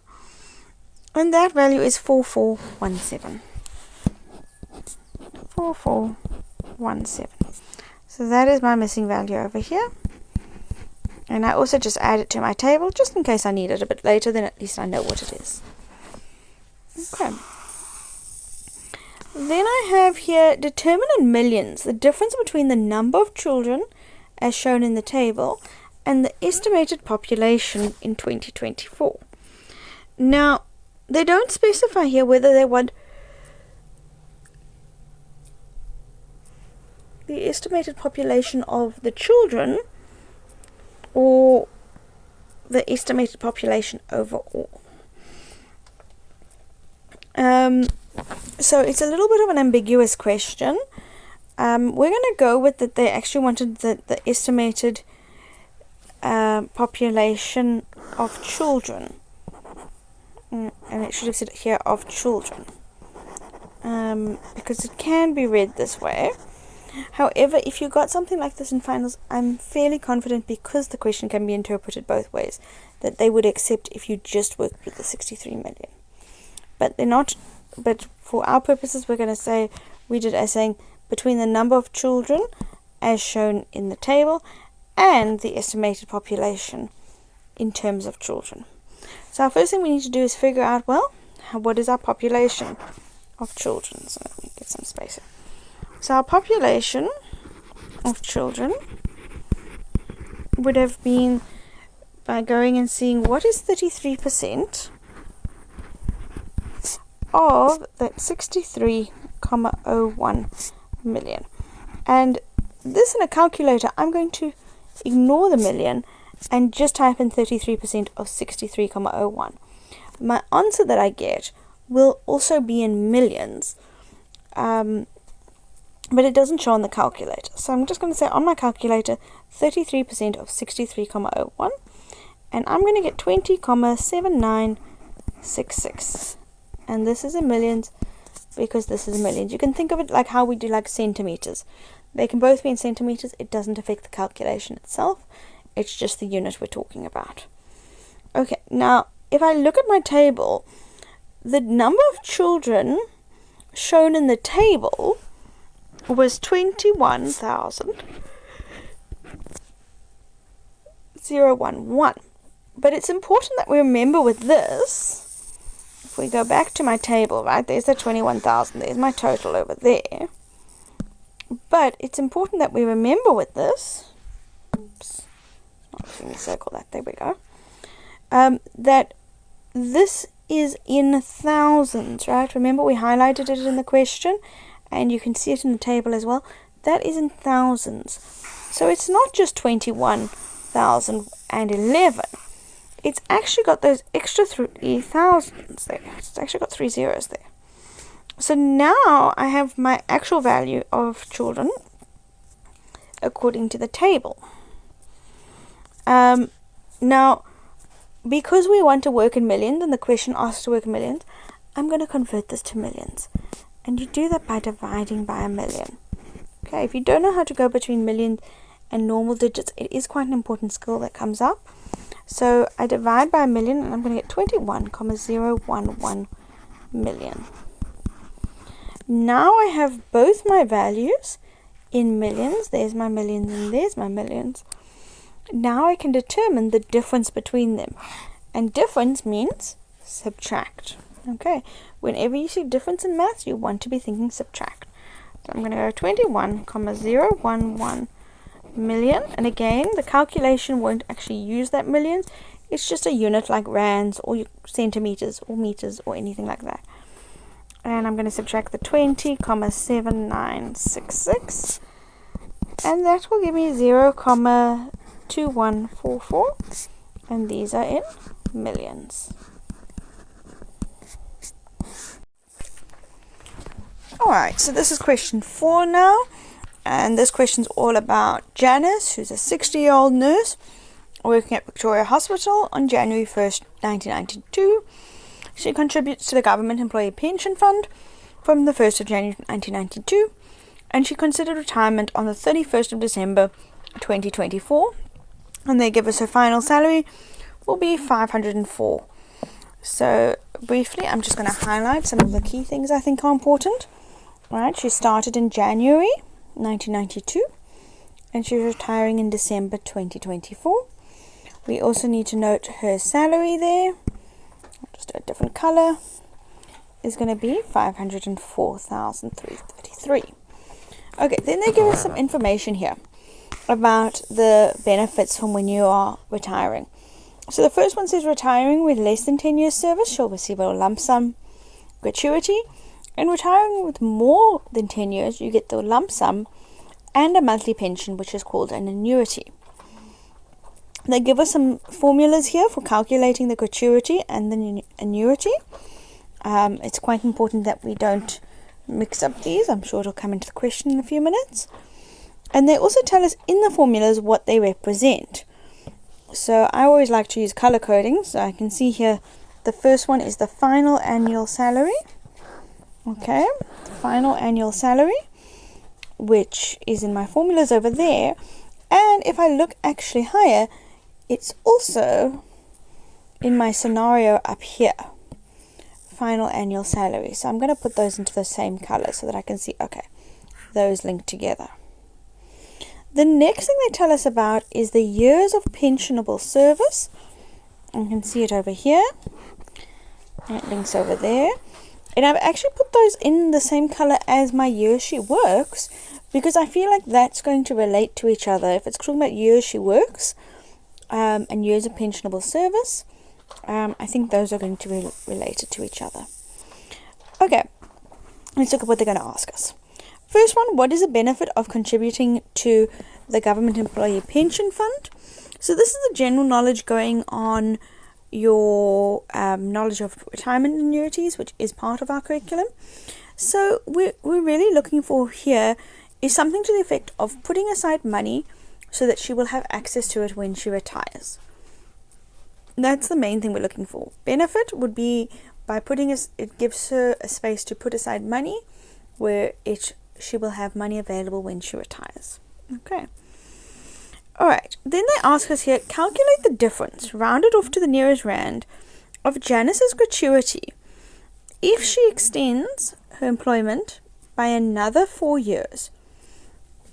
and that value is 4417. 4417. So that is my missing value over here. And I also just add it to my table, just in case I need it a bit later, then at least I know what it is. Okay. Then I have here, determine in millions the difference between the number of children, as shown in the table, and the estimated population in 2024. Now, they don't specify here whether they want the estimated population of the children or the estimated population overall. So it's a little bit of an ambiguous question. We're going to go with that they actually wanted the estimated population of children, and it should have said here of children, because it can be read this way. However, if you got something like this in finals, I'm fairly confident, because the question can be interpreted both ways, that they would accept if you just worked with the 63 million. But they're not. But for our purposes, we're going to say, read it as saying between the number of children as shown in the table and the estimated population in terms of children. So our first thing we need to do is figure out, well, what is our population of children? So let me get some space here. So our population of children would have been by going and seeing what is 33% of that 63,01 million. And this in a calculator, I'm going to ignore the million and just type in 33% of 63,01. My answer that I get will also be in millions, but it doesn't show on the calculator. So I'm just going to say on my calculator 33% of 63,01, and I'm going to get 20,7966. And this is in millions because this is in millions. You can think of it like how we do like centimeters. They can both be in centimeters. It doesn't affect the calculation itself. It's just the unit we're talking about. Okay, now if I look at my table, the number of children shown in the table was 21,011. But it's important that we remember with this, if we go back to my table, right, there's the 21,000, there's my total over there. But it's important that we remember with this, oops, let me circle that, there we go, that this is in thousands, right? Remember we highlighted it in the question, and you can see it in the table as well. That is in thousands. So it's not just 21,011. It's actually got those extra 3 thousands there. It's actually got 3 zeros there. So now I have my actual value of children according to the table. Now, because we want to work in millions and the question asks to work in millions, I'm going to convert this to millions. And you do that by dividing by a million. Okay, if you don't know how to go between millions and normal digits, it is quite an important skill that comes up. So I divide by a million and I'm going to get 21,011 million. Now I have both my values in millions. There's my millions and there's my millions. Now I can determine the difference between them. And difference means subtract. Okay, whenever you see difference in maths, you want to be thinking subtract. So I'm going to go 21,011 million. And again, the calculation won't actually use that millions. It's just a unit like rands or centimeters or meters or anything like that. And I'm going to subtract the 20,7966, and that will give me 0,2144, and these are in millions. Alright, so this is question 4 now, and this question's all about Janice, who's a 60-year-old nurse working at Victoria Hospital on January 1st, 1992. She contributes to the Government Employee Pension Fund from the 1st of January 1992, and she considered retirement on the 31st of December 2024, and they give us her final salary will be 504. So briefly, I'm just going to highlight some of the key things I think are important. Right, she started in January 1992, and she's retiring in December 2024. We also need to note her salary there. Just a different color, is going to be 504,333. Okay, then they give us some information here about the benefits from when you are retiring. So the first one says retiring with less than 10 years service, she'll receive a lump sum gratuity, and retiring with more than 10 years, you get the lump sum and a monthly pension, which is called an annuity. They give us some formulas here for calculating the gratuity and the annuity. It's quite important that we don't mix up these. I'm sure it'll come into the question in a few minutes. And they also tell us in the formulas what they represent. So I always like to use color coding. So I can see here the first one is the final annual salary. Okay, the final annual salary, which is in my formulas over there. And if I look actually higher, it's also in my scenario up here, final annual salary. So I'm going to put those into the same color so that I can see, okay, those linked together. The next thing they tell us about is the years of pensionable service. You can see it over here. And it links over there. And I've actually put those in the same color as my years she works, because I feel like that's going to relate to each other. If it's talking about years she works, and years of pensionable service, I think those are going to be related to each other. Okay, let's look at what they're going to ask us. First one, what is the benefit of contributing to the Government Employee Pension Fund? So this is the general knowledge going on your knowledge of retirement annuities, which is part of our curriculum. So we're really looking for here is something to the effect of putting aside money so that she will have access to it when she retires. That's the main thing we're looking for. Benefit would be by it gives her a space to put aside money where she will have money available when she retires. Okay. Alright, then they ask us here, calculate the difference, rounded off to the nearest rand, of Janice's gratuity if she extends her employment by another 4 years.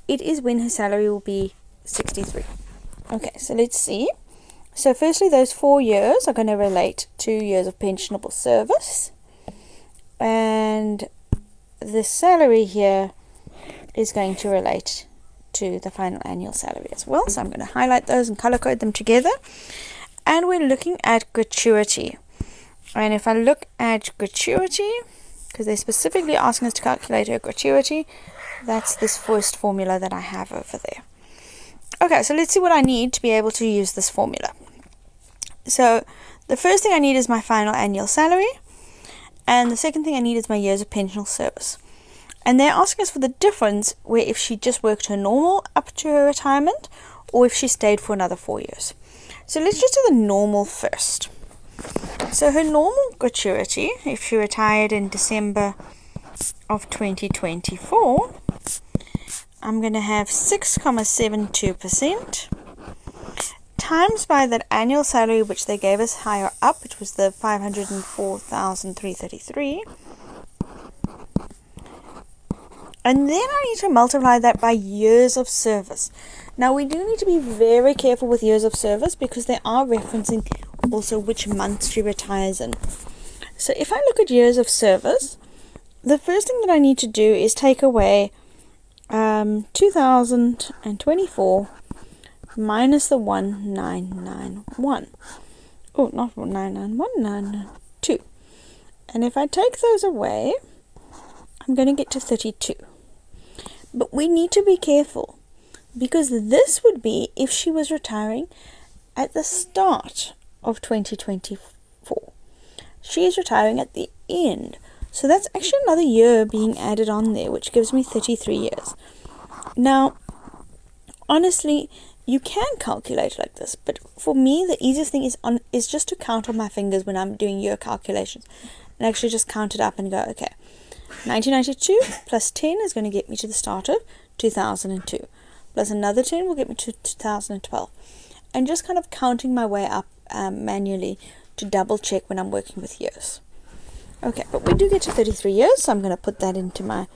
It is when her salary will be 63. Okay, so let's see. So firstly, those 4 years are going to relate to years of pensionable service. And the salary here is going to relate to the final annual salary as well. So I'm going to highlight those and color code them together. And we're looking at gratuity. And if I look at gratuity, because they're specifically asking us to calculate her gratuity, that's this first formula that I have over there. Okay, so let's see what I need to be able to use this formula. So the first thing I need is my final annual salary, and the second thing I need is my years of pensional service. And they're asking us for the difference where if she just worked her normal up to her retirement, or if she stayed for another 4 years. So let's just do the normal first. So her normal gratuity, if she retired in December of 2024, I'm going to have 6.72% times by that annual salary which they gave us higher up, which was the 504,333. And then I need to multiply that by years of service. Now we do need to be very careful with years of service because they are referencing also which month she retires in. So if I look at years of service, the first thing that I need to do is take away 2024 minus the 1991. Oh, not 991, 992. And if I take those away, I'm going to get to 32. But we need to be careful, because this would be if she was retiring at the start of 2024. She is retiring at the end. So that's actually another year being added on there, which gives me 33 years. Now, honestly, you can calculate like this, but for me, the easiest thing is just to count on my fingers when I'm doing year calculations, and actually just count it up and go, okay, 1992 plus 10 is going to get me to the start of 2002, plus another 10 will get me to 2012, and just kind of counting my way up manually to double check when I'm working with years. Okay, but we do get to 33 years, so I'm going to put that into my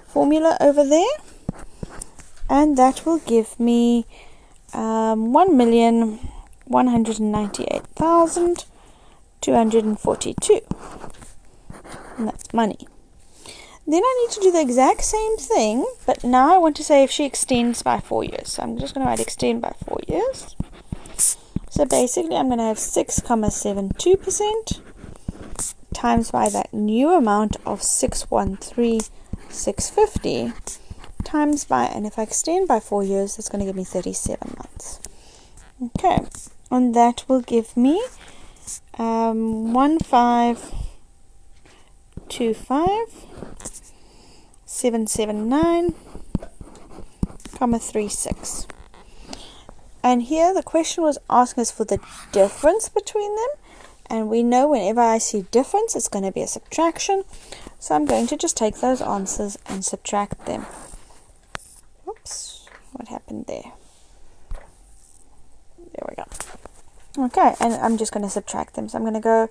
formula over there, and that will give me 1,198,242, and that's money. Then I need to do the exact same thing, but now I want to say if she extends by 4 years. So I'm just going to write extend by 4 years. So basically I'm going to have 6,72% times by that new amount of 613,650 times by, and if I extend by 4 years, that's going to give me 37 months. Okay, and that will give me 1,525,779,36. And here the question was asking us for the difference between them, and we know whenever I see difference, it's going to be a subtraction. So I'm going to just take those answers and subtract them. Oops, what happened there? There we go. Okay, and I'm just going to subtract them. So I'm going to go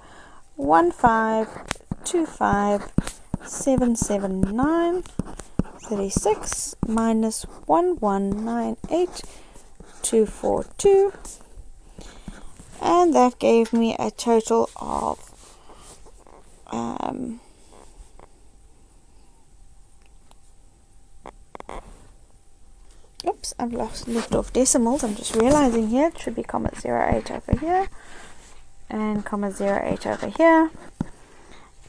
1,525,779,36 minus 1,198,242, and that gave me a total of oops, I've left off decimals. I'm just realizing here it should be 0.08 over here and 0.08 over here,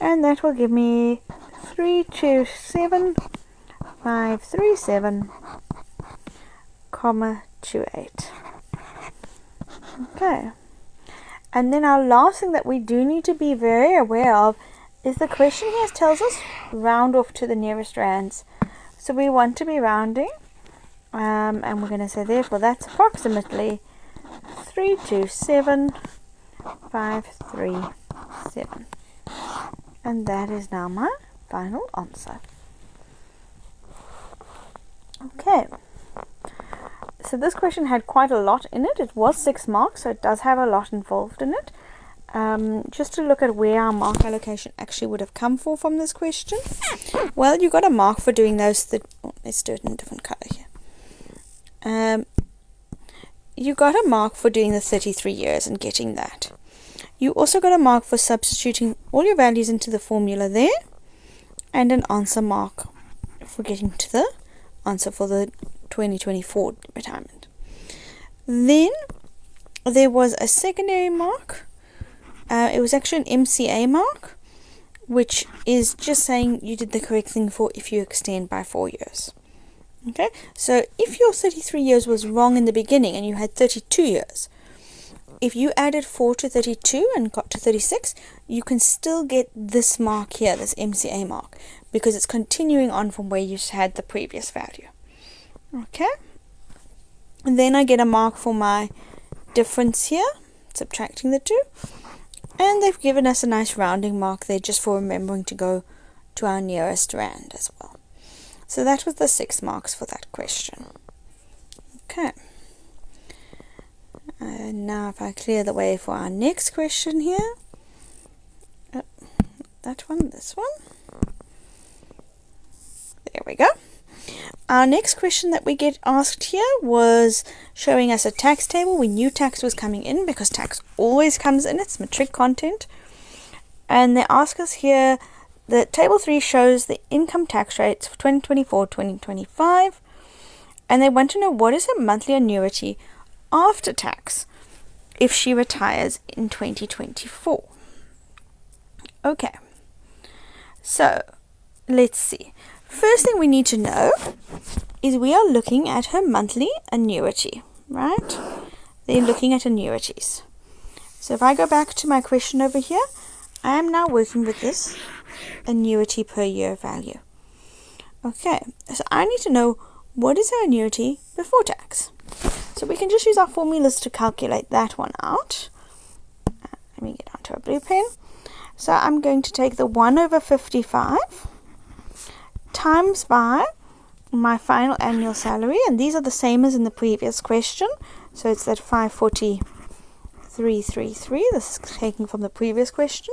and that will give me 327,537,28. Okay, and then our last thing that we do need to be very aware of is the question here tells us round off to the nearest rands. So we want to be rounding, and we're going to say therefore that's approximately 327,537, and that is now my final answer. Okay, so this question had quite a lot in it. It was 6 marks, so it does have a lot involved in it. Just to look at where our mark allocation actually would have come from this question. Well, you got a mark for doing those. Let's do it in a different color here. You got a mark for doing the 33 years and getting that. You also got a mark for substituting all your values into the formula there, and an answer mark for getting to the answer for the 2024 retirement. Then there was a secondary mark. It was actually an MCA mark, which is just saying you did the correct thing for if you extend by 4 years. Okay, so if your 33 years was wrong in the beginning and you had 32 years, if you added 4 to 32 and got to 36, you can still get this mark here, this MCA mark, because it's continuing on from where you had the previous value. Okay, and then I get a mark for my difference here, subtracting the two, and they've given us a nice rounding mark there just for remembering to go to our nearest rand as well. So that was the 6 marks for that question. Okay, and now if I clear the way for our next question here, that one, this one, there we go. Our next question that we get asked here was showing us a tax table. We knew tax was coming in because tax always comes in. It's matric content. And they ask us here, the table 3 shows the income tax rates for 2024, 2025. And they want to know what is her monthly annuity after tax if she retires in 2024. Okay, so let's see. First thing we need to know is we are looking at her monthly annuity, right? They're looking at annuities. So if I go back to my question over here, I am now working with this annuity per year value. Okay, so I need to know what is her annuity before tax. So we can just use our formulas to calculate that one out. Let me get onto a blue pen. So I'm going to take the 1 over 55 times by my final annual salary, and these are the same as in the previous question. So it's that 540,333. This is taken from the previous question.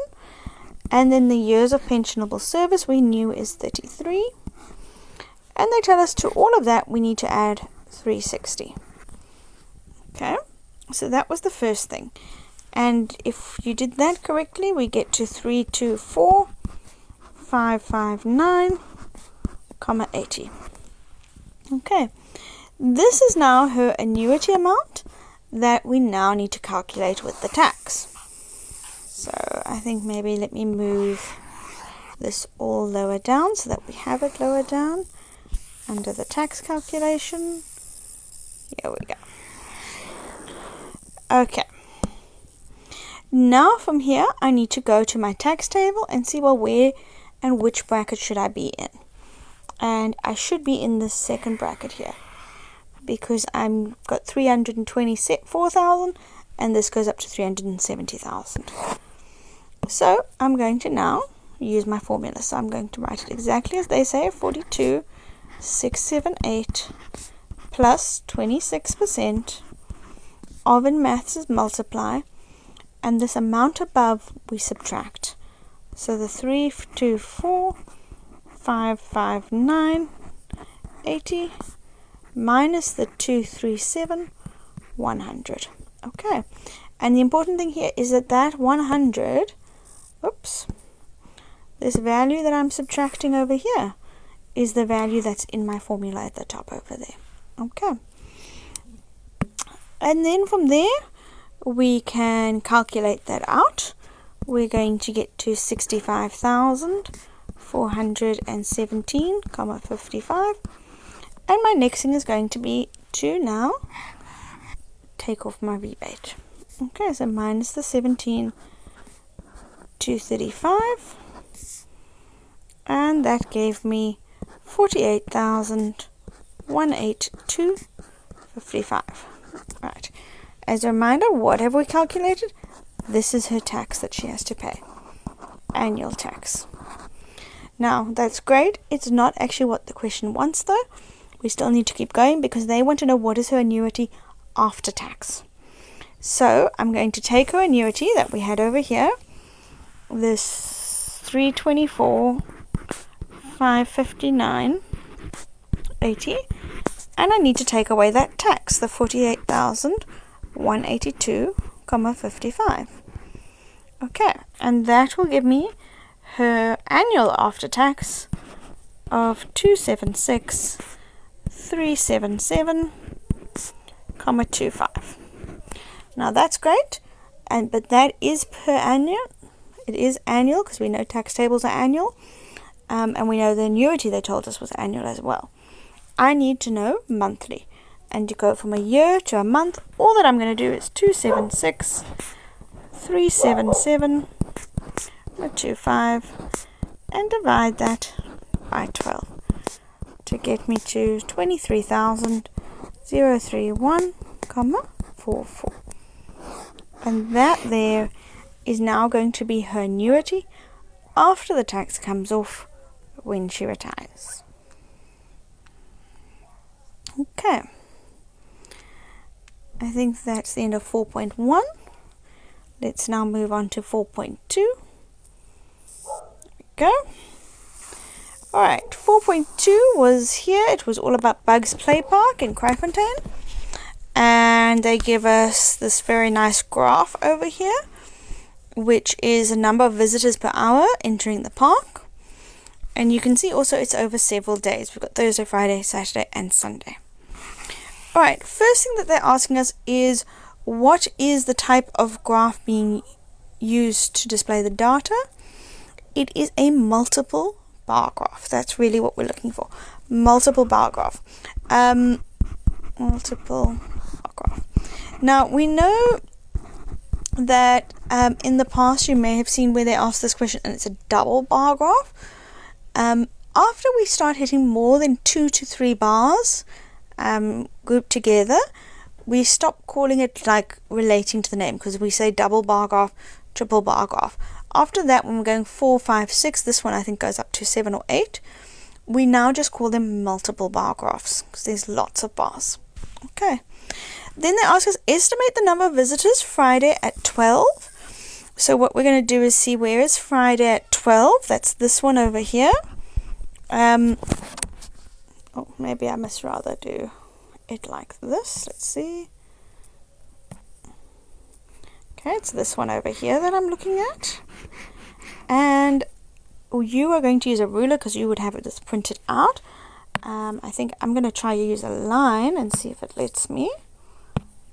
And then the years of pensionable service we knew is 33. And they tell us to all of that we need to add 360. Okay, so that was the first thing. And if you did that correctly, we get to 324,559,80. Okay, this is now her annuity amount that we now need to calculate with the tax. So I think maybe let me move this all lower down so that we have it lower down under the tax calculation. Here we go. Okay. Now from here I need to go to my tax table and see, well, where and which bracket should I be in. And I should be in the second bracket here because I'm got 324,000 and this goes up to 370,000. So I'm going to now use my formula. So I'm going to write it exactly as they say, 42,678 plus 26% of, in maths is multiply, and this amount above we subtract. So the 324,559,80 minus the 237,100. Okay, and the important thing here is that that 100, this value that I'm subtracting over here is the value that's in my formula at the top over there. Okay, and then from there we can calculate that out. We're going to get to 65,417,55, and my next thing is going to be to now take off my rebate. Okay, so minus the 17,235, and that gave me 48,182.55. Right. As a reminder, what have we calculated? This is her tax that she has to pay. Annual tax. Now, that's great. It's not actually what the question wants, though. We still need to keep going because they want to know what is her annuity after tax. So, I'm going to take her annuity that we had over here. This 324,559,80. And I need to take away that tax, the 48,182.55. Okay, and that will give me her annual after tax of 276,377.25. Now that's great, but that is per annual. It is annual because we know tax tables are annual, and we know the annuity they told us was annual as well. I need to know monthly, and to go from a year to a month, all that I'm going to do is 276,377.25 and divide that by 12 to get me to 23,031,44. And that there is now going to be her annuity after the tax comes off when she retires. Okay, I think that's the end of 4.1. Let's now move on to 4.2. There we go. Alright, 4.2 was here. It was all about Bugs Play Park in Kraaifontein. And they give us this very nice graph over here, which is a number of visitors per hour entering the park. And you can see also it's over several days. We've got Thursday, Friday, Saturday, and Sunday. All right, first thing that they're asking us is, what is the type of graph being used to display the data? It is a multiple bar graph. That's really what we're looking for. Multiple bar graph. Multiple bar graph. Now, we know that in the past you may have seen where they asked this question and it's a double bar graph. After we start hitting more than 2 to 3 bars grouped together, we stop calling it like relating to the name, because we say double bar graph, triple bar graph. After that, when we're going 4, 5, 6, this one I think goes up to 7 or 8, we now just call them multiple bar graphs because there's lots of bars. Okay. Then they ask us, estimate the number of visitors Friday at 12. So what we're going to do is see, where is Friday at 12? That's this one over here. Oh, maybe I must rather do it like this. Let's see. Okay, it's this one over here that I'm looking at. And you are going to use a ruler because you would have it just printed out. I think I'm going to try to use a line and see if it lets me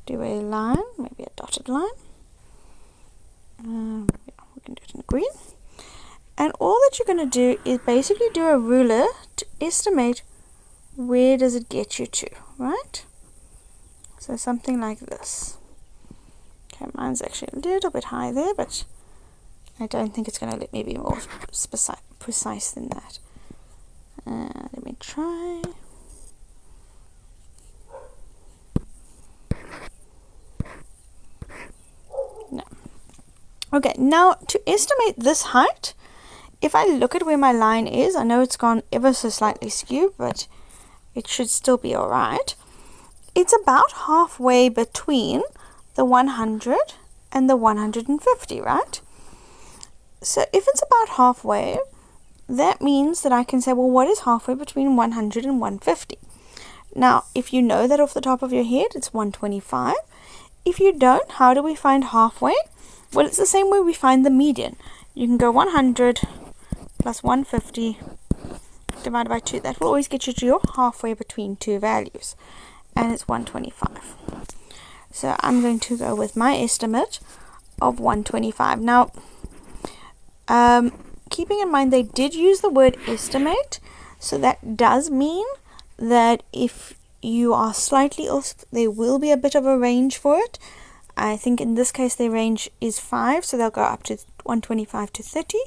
do a line, maybe a dotted line. Yeah, we can do it in green. And all that you're going to do is basically do a ruler to estimate where does it get you to, right? So something like this. Okay, mine's actually a little bit high there, but I don't think it's going to let me be more precise than that. Let me try. No. Okay, now to estimate this height, if I look at where my line is, I know it's gone ever so slightly skewed, but it should still be alright. It's about halfway between the 100 and the 150, right? So if it's about halfway, that means that I can say, well, what is halfway between 100 and 150? Now, if you know that off the top of your head, it's 125. If you don't, how do we find halfway? Well, it's the same way we find the median. You can go 100 plus 150 divided by 2. That will always get you to your halfway between two values, and it's 125. So I'm going to go with my estimate of 125. Now, keeping in mind they did use the word estimate, so that does mean that if you are slightly off, there will be a bit of a range for it. I think in this case their range is 5, so they'll go up to 125 to 30.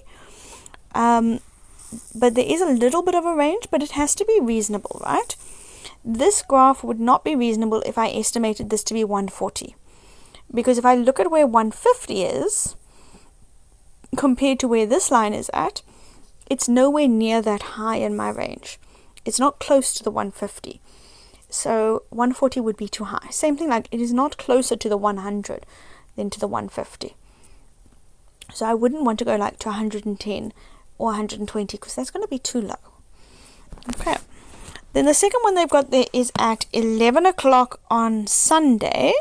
But there is a little bit of a range, but it has to be reasonable, right? This graph would not be reasonable if I estimated this to be 140. Because if I look at where 150 is, compared to where this line is at, it's nowhere near that high in my range. It's not close to the 150. So 140 would be too high. Same thing, like it is not closer to the 100 than to the 150. So I wouldn't want to go like to 110 or 120 because that's going to be too low. Okay. Then the second one they've got there is at 11 o'clock on Sunday.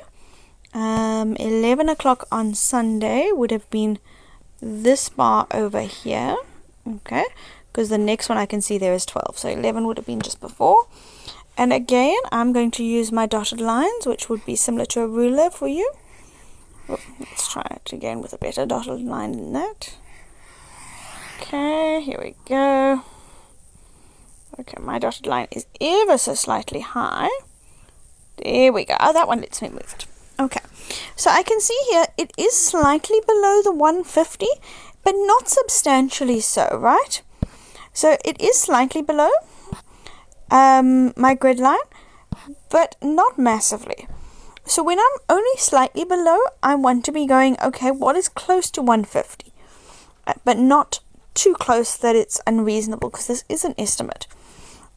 11 o'clock on Sunday would have been this bar over here. Okay. Because the next one I can see there is 12. So 11 would have been just before. And again, I'm going to use my dotted lines, which would be similar to a ruler for you. Let's try it again with a better dotted line than that. Okay, here we go. Okay, my dotted line is ever so slightly high. There we go. Oh, that one lets me move it. Okay, so I can see here it is slightly below the 150, but not substantially so, right? So it is slightly below my grid line, but not massively. So when I'm only slightly below, I want to be going, okay, what is close to 150? But not too close that it's unreasonable, because this is an estimate.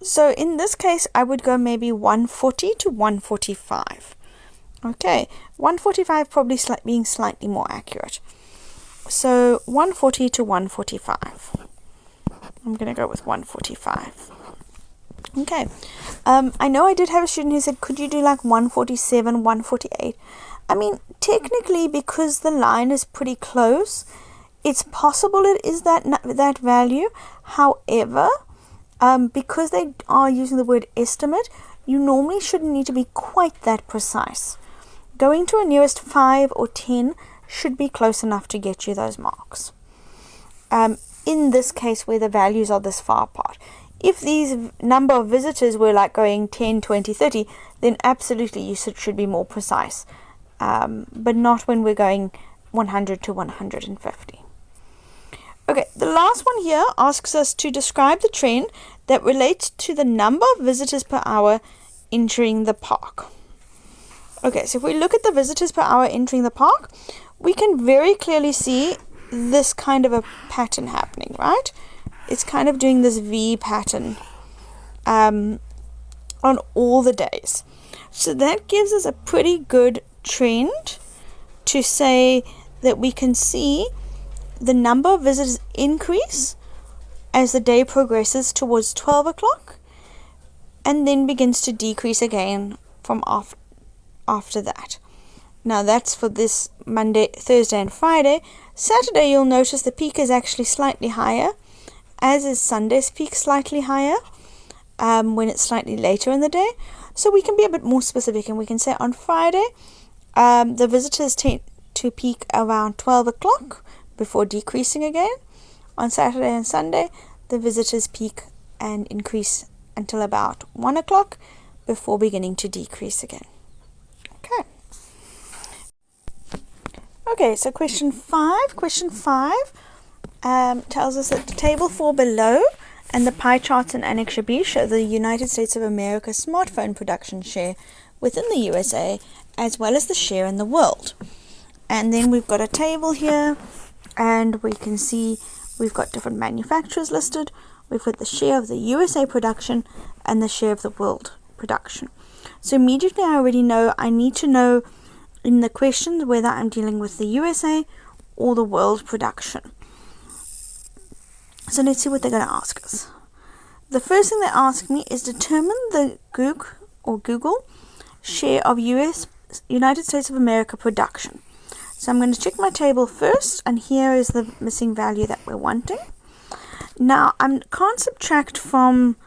So in this case, I would go maybe 140 to 145. Okay, 145 probably being slightly more accurate. So 140 to 145. I'm going to go with 145. Okay, I know I did have a student who said, could you do like 147, 148? I mean, technically, because the line is pretty close, it's possible it is that value. However, because they are using the word estimate, you normally shouldn't need to be quite that precise. Going to a nearest 5 or 10 should be close enough to get you those marks. In this case where the values are this far apart. If these number of visitors were like going 10, 20, 30, then absolutely you should be more precise. But not when we're going 100 to 150. Okay, the last one here asks us to describe the trend that relates to the number of visitors per hour entering the park. Okay, so if we look at the visitors per hour entering the park, we can very clearly see this kind of a pattern happening, right? It's kind of doing this V pattern on all the days. So that gives us a pretty good trend to say that we can see the number of visitors increase as the day progresses towards 12 o'clock and then begins to decrease again from after that. Now that's for this Monday, Thursday and Friday. Saturday you'll notice the peak is actually slightly higher, as is Sunday's peak slightly higher when it's slightly later in the day. So we can be a bit more specific and we can say on Friday the visitors tend to peak around 12 o'clock before decreasing again. On Saturday and Sunday the visitors peak and increase until about 1 o'clock before beginning to decrease again. Okay, so question 5 tells us that the table 4 below and the pie charts in Annexure B show the United States of America smartphone production share within the USA as well as the share in the world. And then we've got a table here and we can see we've got different manufacturers listed. We've got the share of the USA production and the share of the world production. So immediately I already know I need to know in the questions whether I'm dealing with the USA or the world production. So let's see what they're going to ask us. The first thing they ask me is determine the Google share of United States of America production. So I'm going to check my table first, and here is the missing value that we're wanting. Now I can't subtract from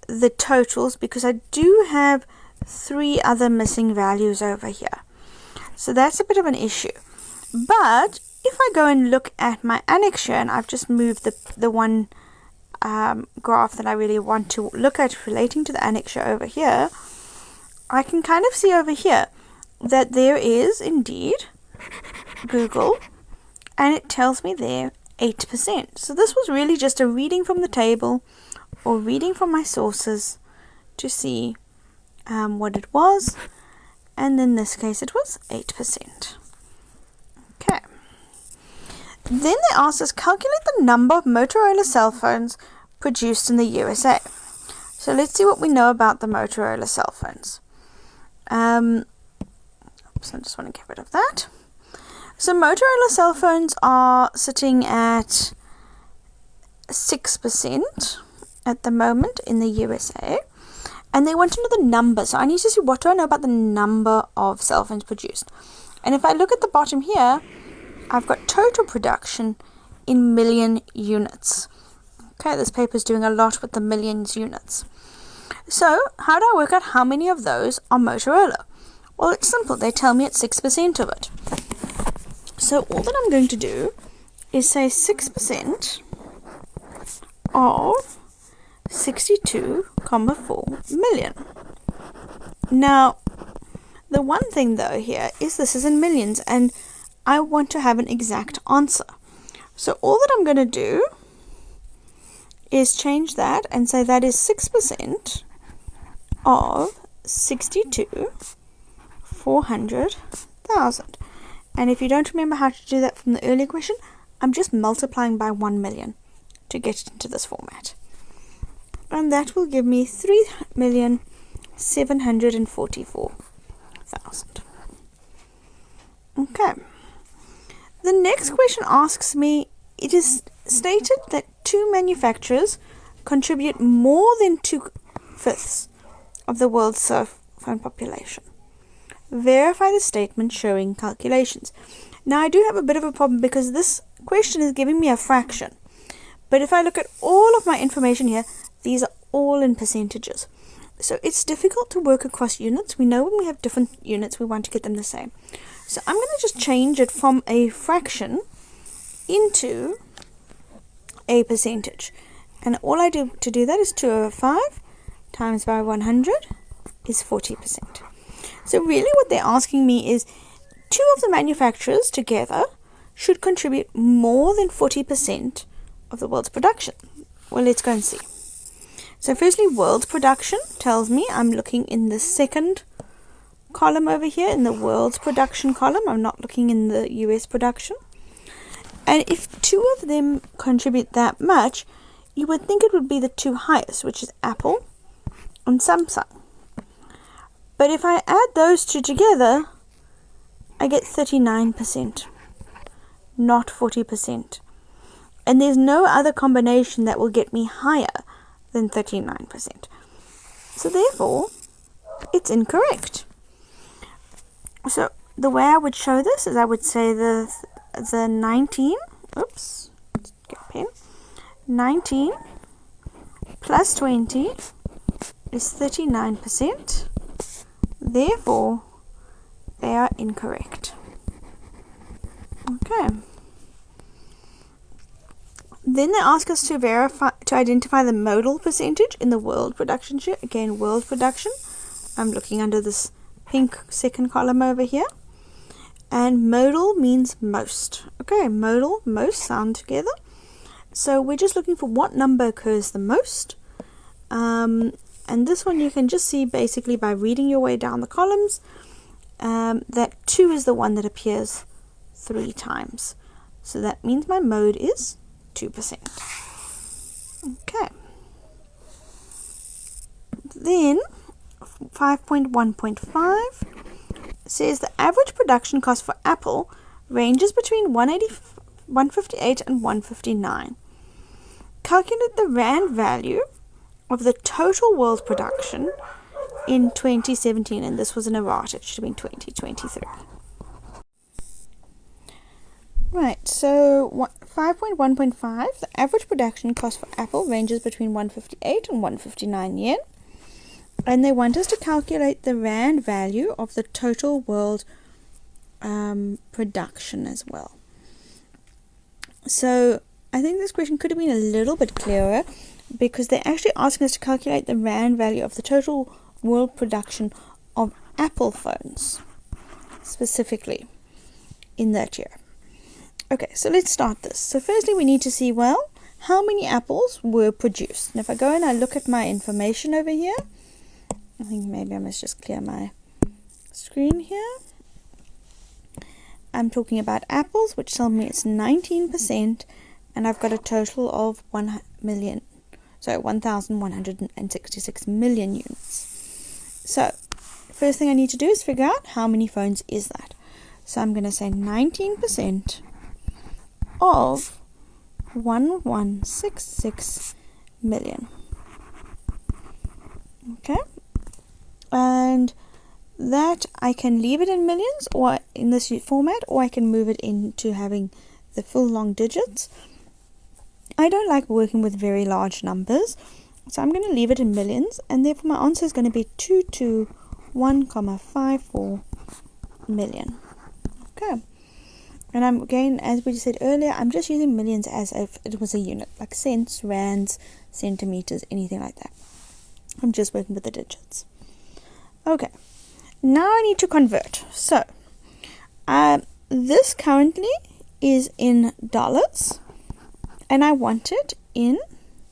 the totals because I do have 3 other missing values over here. So that's a bit of an issue. But if I go and look at my annexure, and I've just moved the one graph that I really want to look at relating to the annexure over here, I can kind of see over here that there is indeed Google, and it tells me there 8%. So this was really just a reading from the table or reading from my sources to see what it was. And in this case it was 8%. Okay. Then they asked us calculate the number of Motorola cell phones produced in the USA. So let's see what we know about the Motorola cell phones. So I just want to get rid of that. So Motorola cell phones are sitting at 6% at the moment in the USA. And they want to know the number. So I need to see what do I know about the number of cell phones produced. And if I look at the bottom here, I've got total production in million units. Okay, this paper is doing a lot with the millions units. So how do I work out how many of those are Motorola? Well, it's simple. They tell me it's 6% of it. So all that I'm going to do is say 6% of 62,4 million. Now, the one thing though here is this is in millions and I want to have an exact answer. So all that I'm going to do is change that and say that is 6% of 62,400,000. And if you don't remember how to do that from the earlier question, I'm just multiplying by 1 million to get it into this format. And that will give me 3,744,000. Okay. The next question asks me, it is stated that 2 manufacturers contribute more than 2/5 of the world's cell phone population. Verify the statement showing calculations. Now I do have a bit of a problem because this question is giving me a fraction. But if I look at all of my information here, these are all in percentages. So it's difficult to work across units. We know when we have different units, we want to get them the same. So I'm going to just change it from a fraction into a percentage. And all I do to do that is 2 over 5 times by 100 is 40%. So really what they're asking me is 2 of the manufacturers together should contribute more than 40% of the world's production. Well, let's go and see. So firstly, world production tells me I'm looking in the second column over here, in the world's production column. I'm not looking in the US production. And if 2 of them contribute that much, you would think it would be the 2 highest, which is Apple and Samsung. But if I add those 2 together, I get 39%, not 40%. And there's no other combination that will get me higher than 39%. So therefore, it's incorrect. So the way I would show this is I would say the 19, oops, let's get a pen, 19 plus 20 is 39%. Therefore, they are incorrect. Okay. Then they ask us to identify the modal percentage in the world production share. Again, world production. I'm looking under this pink second column over here. And modal means most. Okay, modal, most sound together. So we're just looking for what number occurs the most. And this one you can just see basically by reading your way down the columns that 2 is the one that appears 3 times. So that means my mode is 2%. Okay. Then 5.1.5 says the average production cost for Apple ranges between 158 and 159. Calculate the rand value of the total world production in 2017, and this was an errata. It should have been 2023. Right, so 5.1.5, the average production cost for Apple ranges between 158 and 159 yen. And they want us to calculate the rand value of the total world production as well. So I think this question could have been a little bit clearer because they're actually asking us to calculate the rand value of the total world production of Apple phones, specifically in that year. Okay, so let's start this. So firstly, we need to see, well, how many apples were produced. And if I go and I look at my information over here, I think maybe I must just clear my screen here. I'm talking about apples, which tell me it's 19%, and I've got a total of 1,166 million units. So, first thing I need to do is figure out how many phones is that. So I'm going to say 19% of 1,166 million. Okay. And that I can leave it in millions or in this format, or I can move it into having the full long digits. I don't like working with very large numbers, so I'm going to leave it in millions, and therefore my answer is going to be 221,54 million. Okay. And I'm, again, as we said earlier, I'm just using millions as if it was a unit, like cents, rands, centimeters, anything like that. I'm just working with the digits. Okay, now I need to convert. So, this currently is in dollars, and I want it in,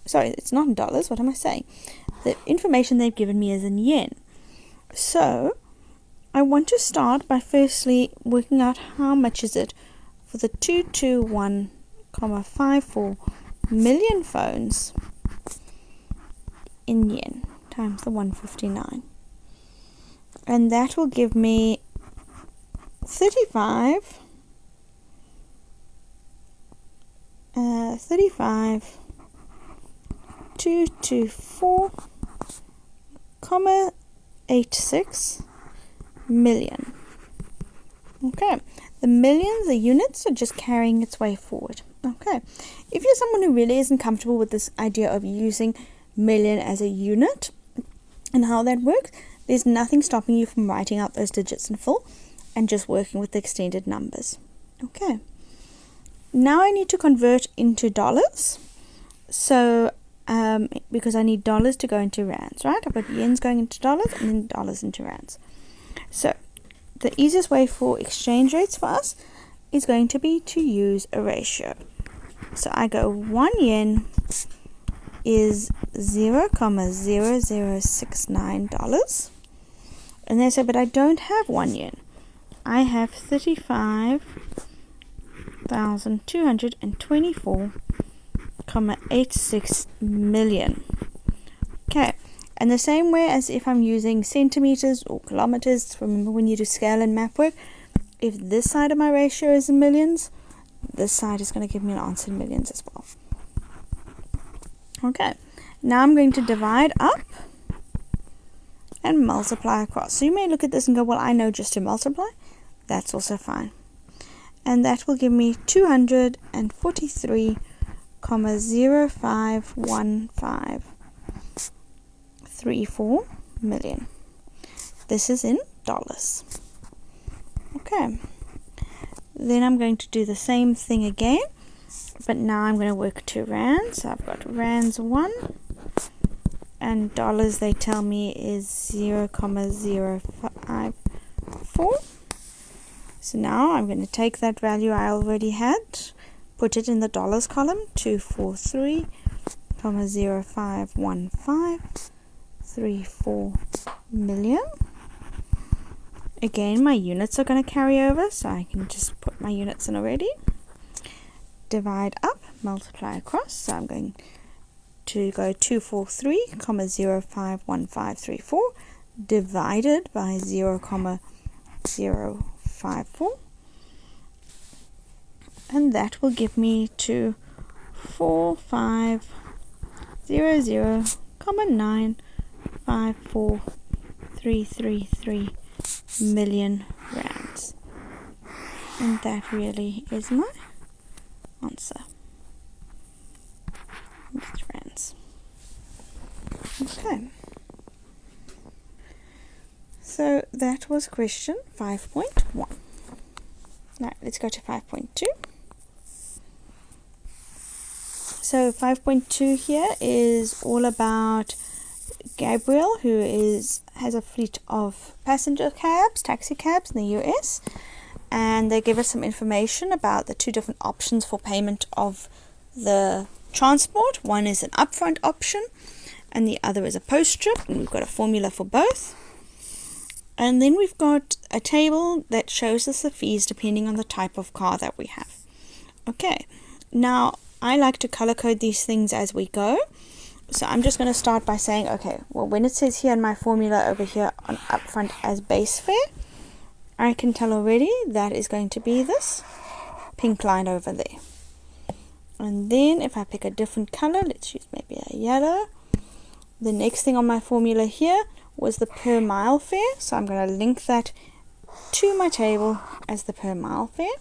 sorry, it's not in dollars, what am I saying? The information they've given me is in yen. So, I want to start by firstly working out how much is it for the 221,54 million phones in yen times the 159. And that will give me 224,86 million. Okay, the millions, the units are just carrying its way forward. Okay, if you're someone who really isn't comfortable with this idea of using million as a unit, And how that works, there's nothing stopping you from writing out those digits in full and just working with the extended numbers. Okay. Now I need to convert into dollars. So, because I need dollars to go into rands, right? I've got yens going into dollars and then dollars into rands. So, the easiest way for exchange rates for us is going to be to use a ratio. So I go 1 yen is $0.0069. And they say, but I don't have 1 yen. I have 35,224.86 million. Okay, and the same way as if I'm using centimeters or kilometers, remember when you do scale and map work, if this side of my ratio is in millions, this side is going to give me an answer in millions as well. Okay, now I'm going to divide up and multiply across. So you may look at this and go, well, I know just to multiply. That's also fine. And that will give me 243,051534 million. This is in dollars. Okay. Then I'm going to do the same thing again, but now I'm going to work to rands. So I've got rands 1, and dollars they tell me is 0.054. So now I'm going to take that value I already had, put it in the dollars column, 243,051534 million. Again, my units are going to carry over, so I can just put my units in already. Divide up, multiply across. So I'm going to go 243,051534 divided by 0.054. And that will give me to 4500,954,333 million rands. And that really is my answer. It's rands. Okay. So that was question 5.1. Now let's go to 5.2. So 5.2 here is all about Gabriel, who has a fleet of passenger cabs, taxi cabs in the US, and they give us some information about the two different options for payment of the transport. One is an upfront option and the other is a post trip, and we've got a formula for both. And then we've got a table that shows us the fees depending on the type of car that we have. Okay, now I like to color code these things as we go. So I'm just going to start by saying, okay, well, when it says here in my formula over here on upfront as base fare, I can tell already that is going to be this pink line over there. And then if I pick a different color, let's use maybe a yellow. The next thing on my formula here was the per mile fare. So I'm going to link that to my table as the per mile fare.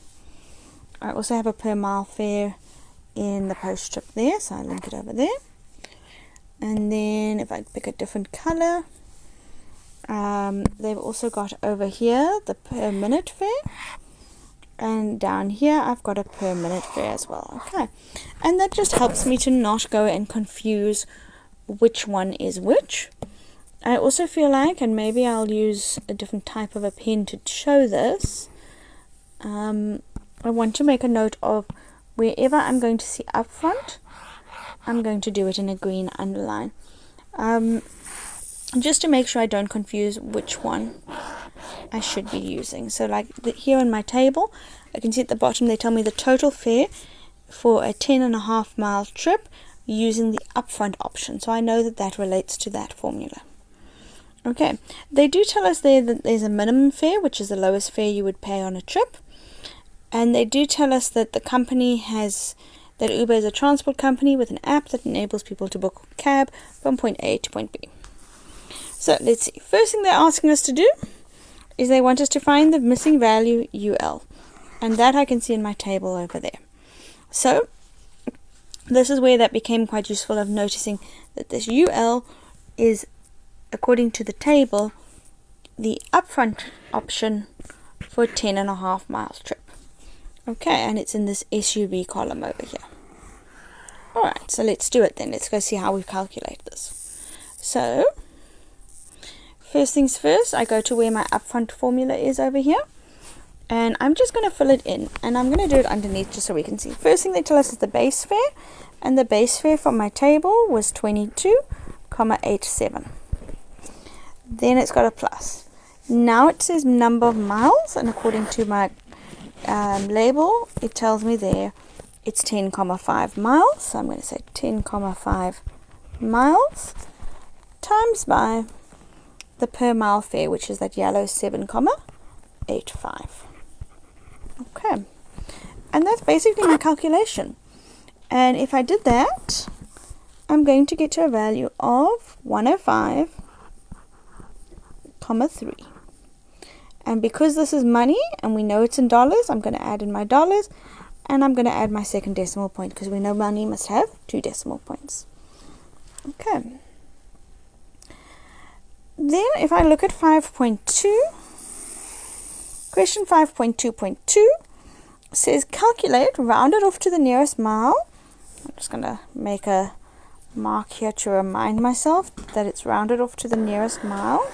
I also have a per mile fare in the post trip there, so I link it over there. And then if I pick a different color, they've also got over here the per minute fare, and down here I've got a per minute fare as well. Okay, and that just helps me to not go and confuse which one is which. I also feel like, and maybe I'll use a different type of a pen to show this, I want to make a note of wherever I'm going to see upfront, I'm going to do it in a green underline, just to make sure I don't confuse which one I should be using. So like here in my table, I can see at the bottom they tell me the total fare for a 10.5 mile trip using the upfront option. So I know that that relates to that formula. Okay, they do tell us there that there's a minimum fare, which is the lowest fare you would pay on a trip. And they do tell us that the company that Uber is a transport company with an app that enables people to book a cab from point A to point B. So let's see. First thing they're asking us to do is they want us to find the missing value UL. And that I can see in my table over there. So this is where that became quite useful of noticing that this UL is according to the table, the upfront option for a 10.5 mile trip. Okay, and it's in this SUV column over here. Alright, so let's do it then. Let's go see how we calculate this. So, first things first, I go to where my upfront formula is over here. And I'm just going to fill it in. And I'm going to do it underneath just so we can see. First thing they tell us is the base fare. And the base fare from my table was 22,87. Then it's got a plus. Now it says number of miles. And according to my label, it tells me there it's 10,5 miles. So I'm going to say 10,5 miles times by the per mile fare, which is that yellow 7,85. Okay, and that's basically my calculation. And if I did that, I'm going to get to a value of 105,3. And because this is money and we know it's in dollars, I'm going to add in my dollars, and I'm going to add my second decimal point because we know money must have 2 decimal points. Okay. Then if I look at 5.2, question 5.2.2 says calculate, round it off to the nearest mile. I'm just going to make a mark here to remind myself that it's rounded off to the nearest mile.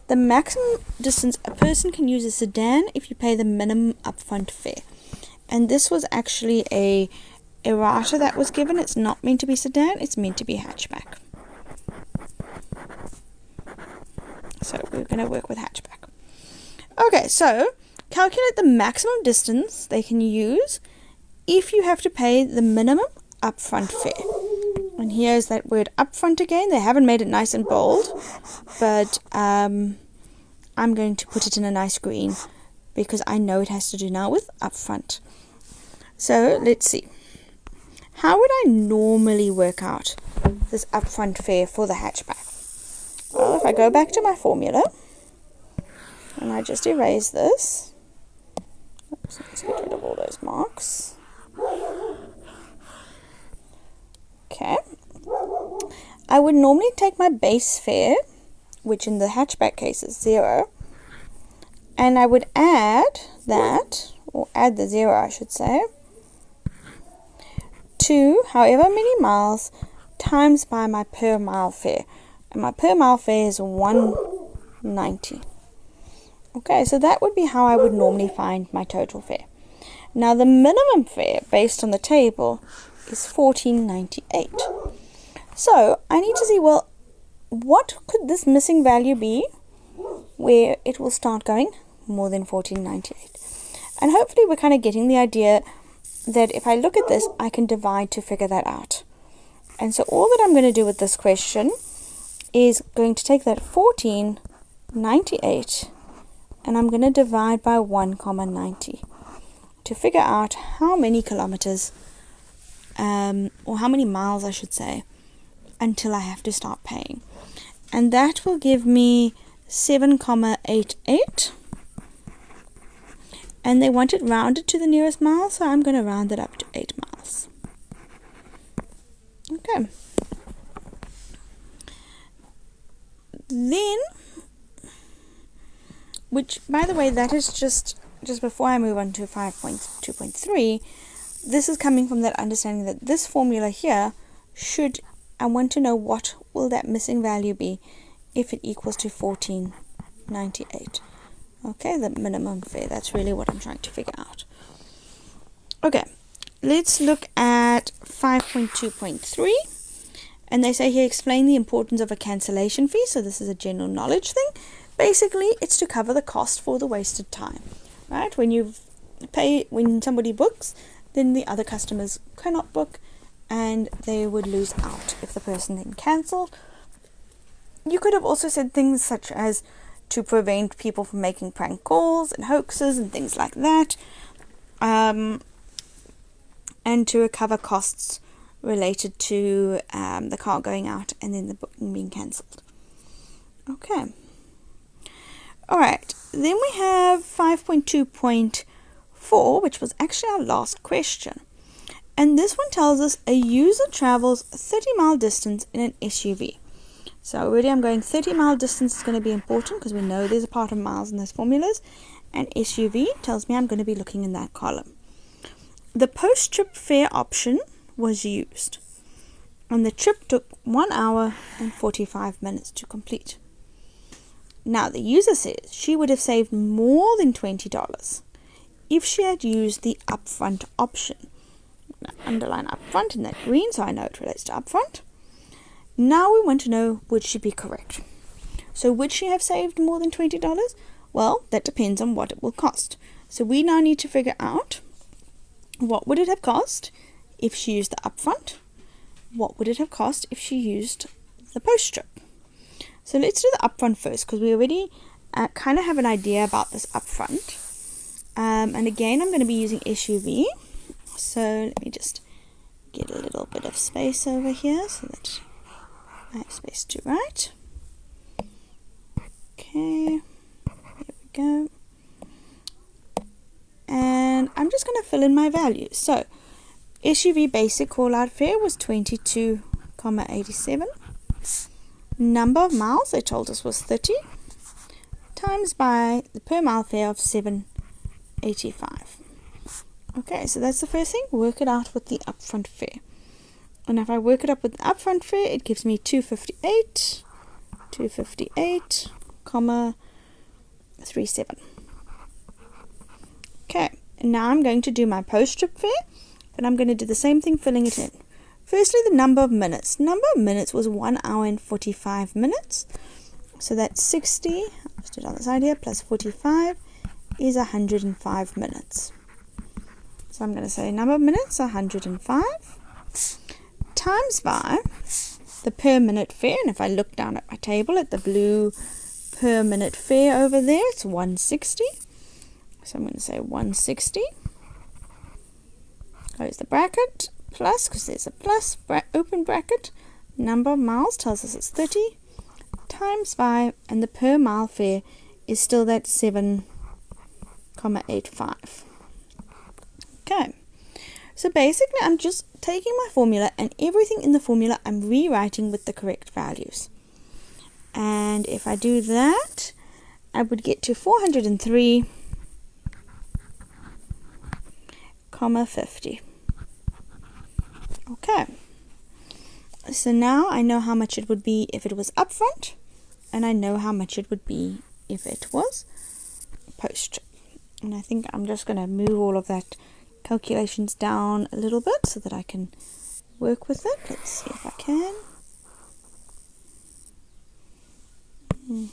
The maximum distance a person can use a sedan if you pay the minimum upfront fare. And this was actually a errata that was given. It's not meant to be sedan, it's meant to be hatchback. So we're going to work with hatchback. Okay, so calculate the maximum distance they can use if you have to pay the minimum upfront fare. And here's that word upfront again. They haven't made it nice and bold, but I'm going to put it in a nice green because I know it has to do now with upfront. So let's see. How would I normally work out this upfront fare for the hatchback? Well, if I go back to my formula and I just erase this, oops, let's get rid of all those marks. Okay, I would normally take my base fare, which in the hatchback case is 0, and I would add that, or add the 0 I should say, to however many miles times by my per mile fare. And my per mile fare is 190. Okay, so that would be how I would normally find my total fare. Now the minimum fare based on the table is $14.98. So I need to see, well, what could this missing value be where it will start going more than $14.98? And hopefully we're kind of getting the idea that if I look at this, I can divide to figure that out. And so all that I'm going to do with this question is going to take that 14.98 and I'm going to divide by 1,90 to figure out how many kilometers or how many miles I should say until I have to start paying. And that will give me 7,88, and they want it rounded to the nearest mile, so I'm going to round it up to 8 miles. Okay. Then, which by the way, that is just before I move on to 5.2.3, this is coming from that understanding that this formula here should, I want to know what will that missing value be if it equals to 14.98. Okay, the minimum fare, that's really what I'm trying to figure out. Okay, let's look at 5.2.3. And they say here, explain the importance of a cancellation fee. So this is a general knowledge thing. Basically, it's to cover the cost for the wasted time, right? When somebody books, then the other customers cannot book, and they would lose out if the person then cancelled. You could have also said things such as to prevent people from making prank calls and hoaxes and things like that, and to recover costs related to the car going out and then the booking being cancelled. Okay. Alright, then we have 5.2.4, which was actually our last question. And this one tells us a user travels a 30-mile distance in an SUV. So already I'm going 30-mile distance is going to be important because we know there's a part of miles in those formulas. And SUV tells me I'm going to be looking in that column. The post-trip fare option was used. And the trip took 1 hour and 45 minutes to complete. Now the user says she would have saved more than $20 if she had used the upfront option. Now, underline upfront in that green so I know it relates to upfront. Now we want to know, would she be correct? So would she have saved more than $20? Well, that depends on what it will cost. So we now need to figure out what would it have cost if she used the upfront. What would it have cost if she used the post-trip? So let's do the upfront first because we already kind of have an idea about this upfront. And again, I'm going to be using SUV. So let me just get a little bit of space over here so that I have space to write. Okay, there we go. And I'm just going to fill in my values. So SUV basic call-out fare was 22,87. Number of miles they told us was 30 times by the per mile fare of 7.85. Okay, so that's the first thing. Work it out with the upfront fare. And if I work it up with the upfront fare, it gives me 258,37. Okay, and now I'm going to do my post-trip fare, and I'm going to do the same thing, filling it in. Firstly, the number of minutes. Number of minutes was 1 hour and 45 minutes. So that's 60, let's do it on the side here, plus 45 is 105 minutes. So I'm going to say number of minutes, 105, times by the per minute fare. And if I look down at my table at the blue per minute fare over there, it's 160. So I'm going to say 160. Close the bracket, plus, because there's a plus, open bracket, number of miles tells us it's 30, times by, and the per mile fare is still that 7.85. Okay, so basically I'm just taking my formula and everything in the formula I'm rewriting with the correct values. And if I do that, I would get to 403,50. Okay, so now I know how much it would be if it was upfront, and I know how much it would be if it was post-trip. And I think I'm just going to move all of that calculations down a little bit so that I can work with it. Let's see if I can. A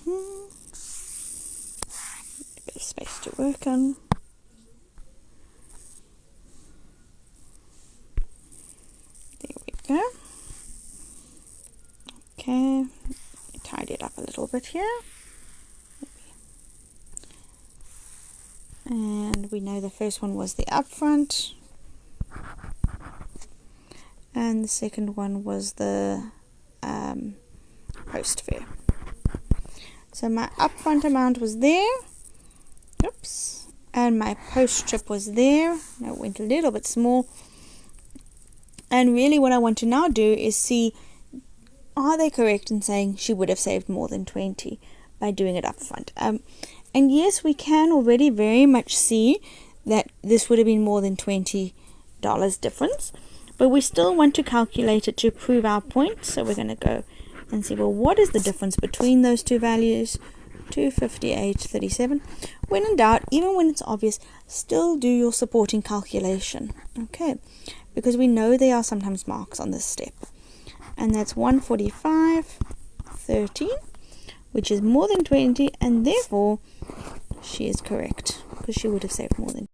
bit of space to work on. There we go. Okay, tidy it up a little bit here. And we know the first one was the upfront, and the second one was the post fare. So my upfront amount was there, oops, and my post trip was there. Now it went a little bit small. And really what I want to now do is see, are they correct in saying she would have saved more than 20 by doing it upfront? And yes, we can already very much see that this would have been more than $20 difference, but we still want to calculate it to prove our point. So we're going to go and see, well, what is the difference between those two values? 258.37. When in doubt, even when it's obvious, still do your supporting calculation. Okay, because we know there are sometimes marks on this step. And that's 145.13, which is more than 20, and therefore she is correct because she would have saved more than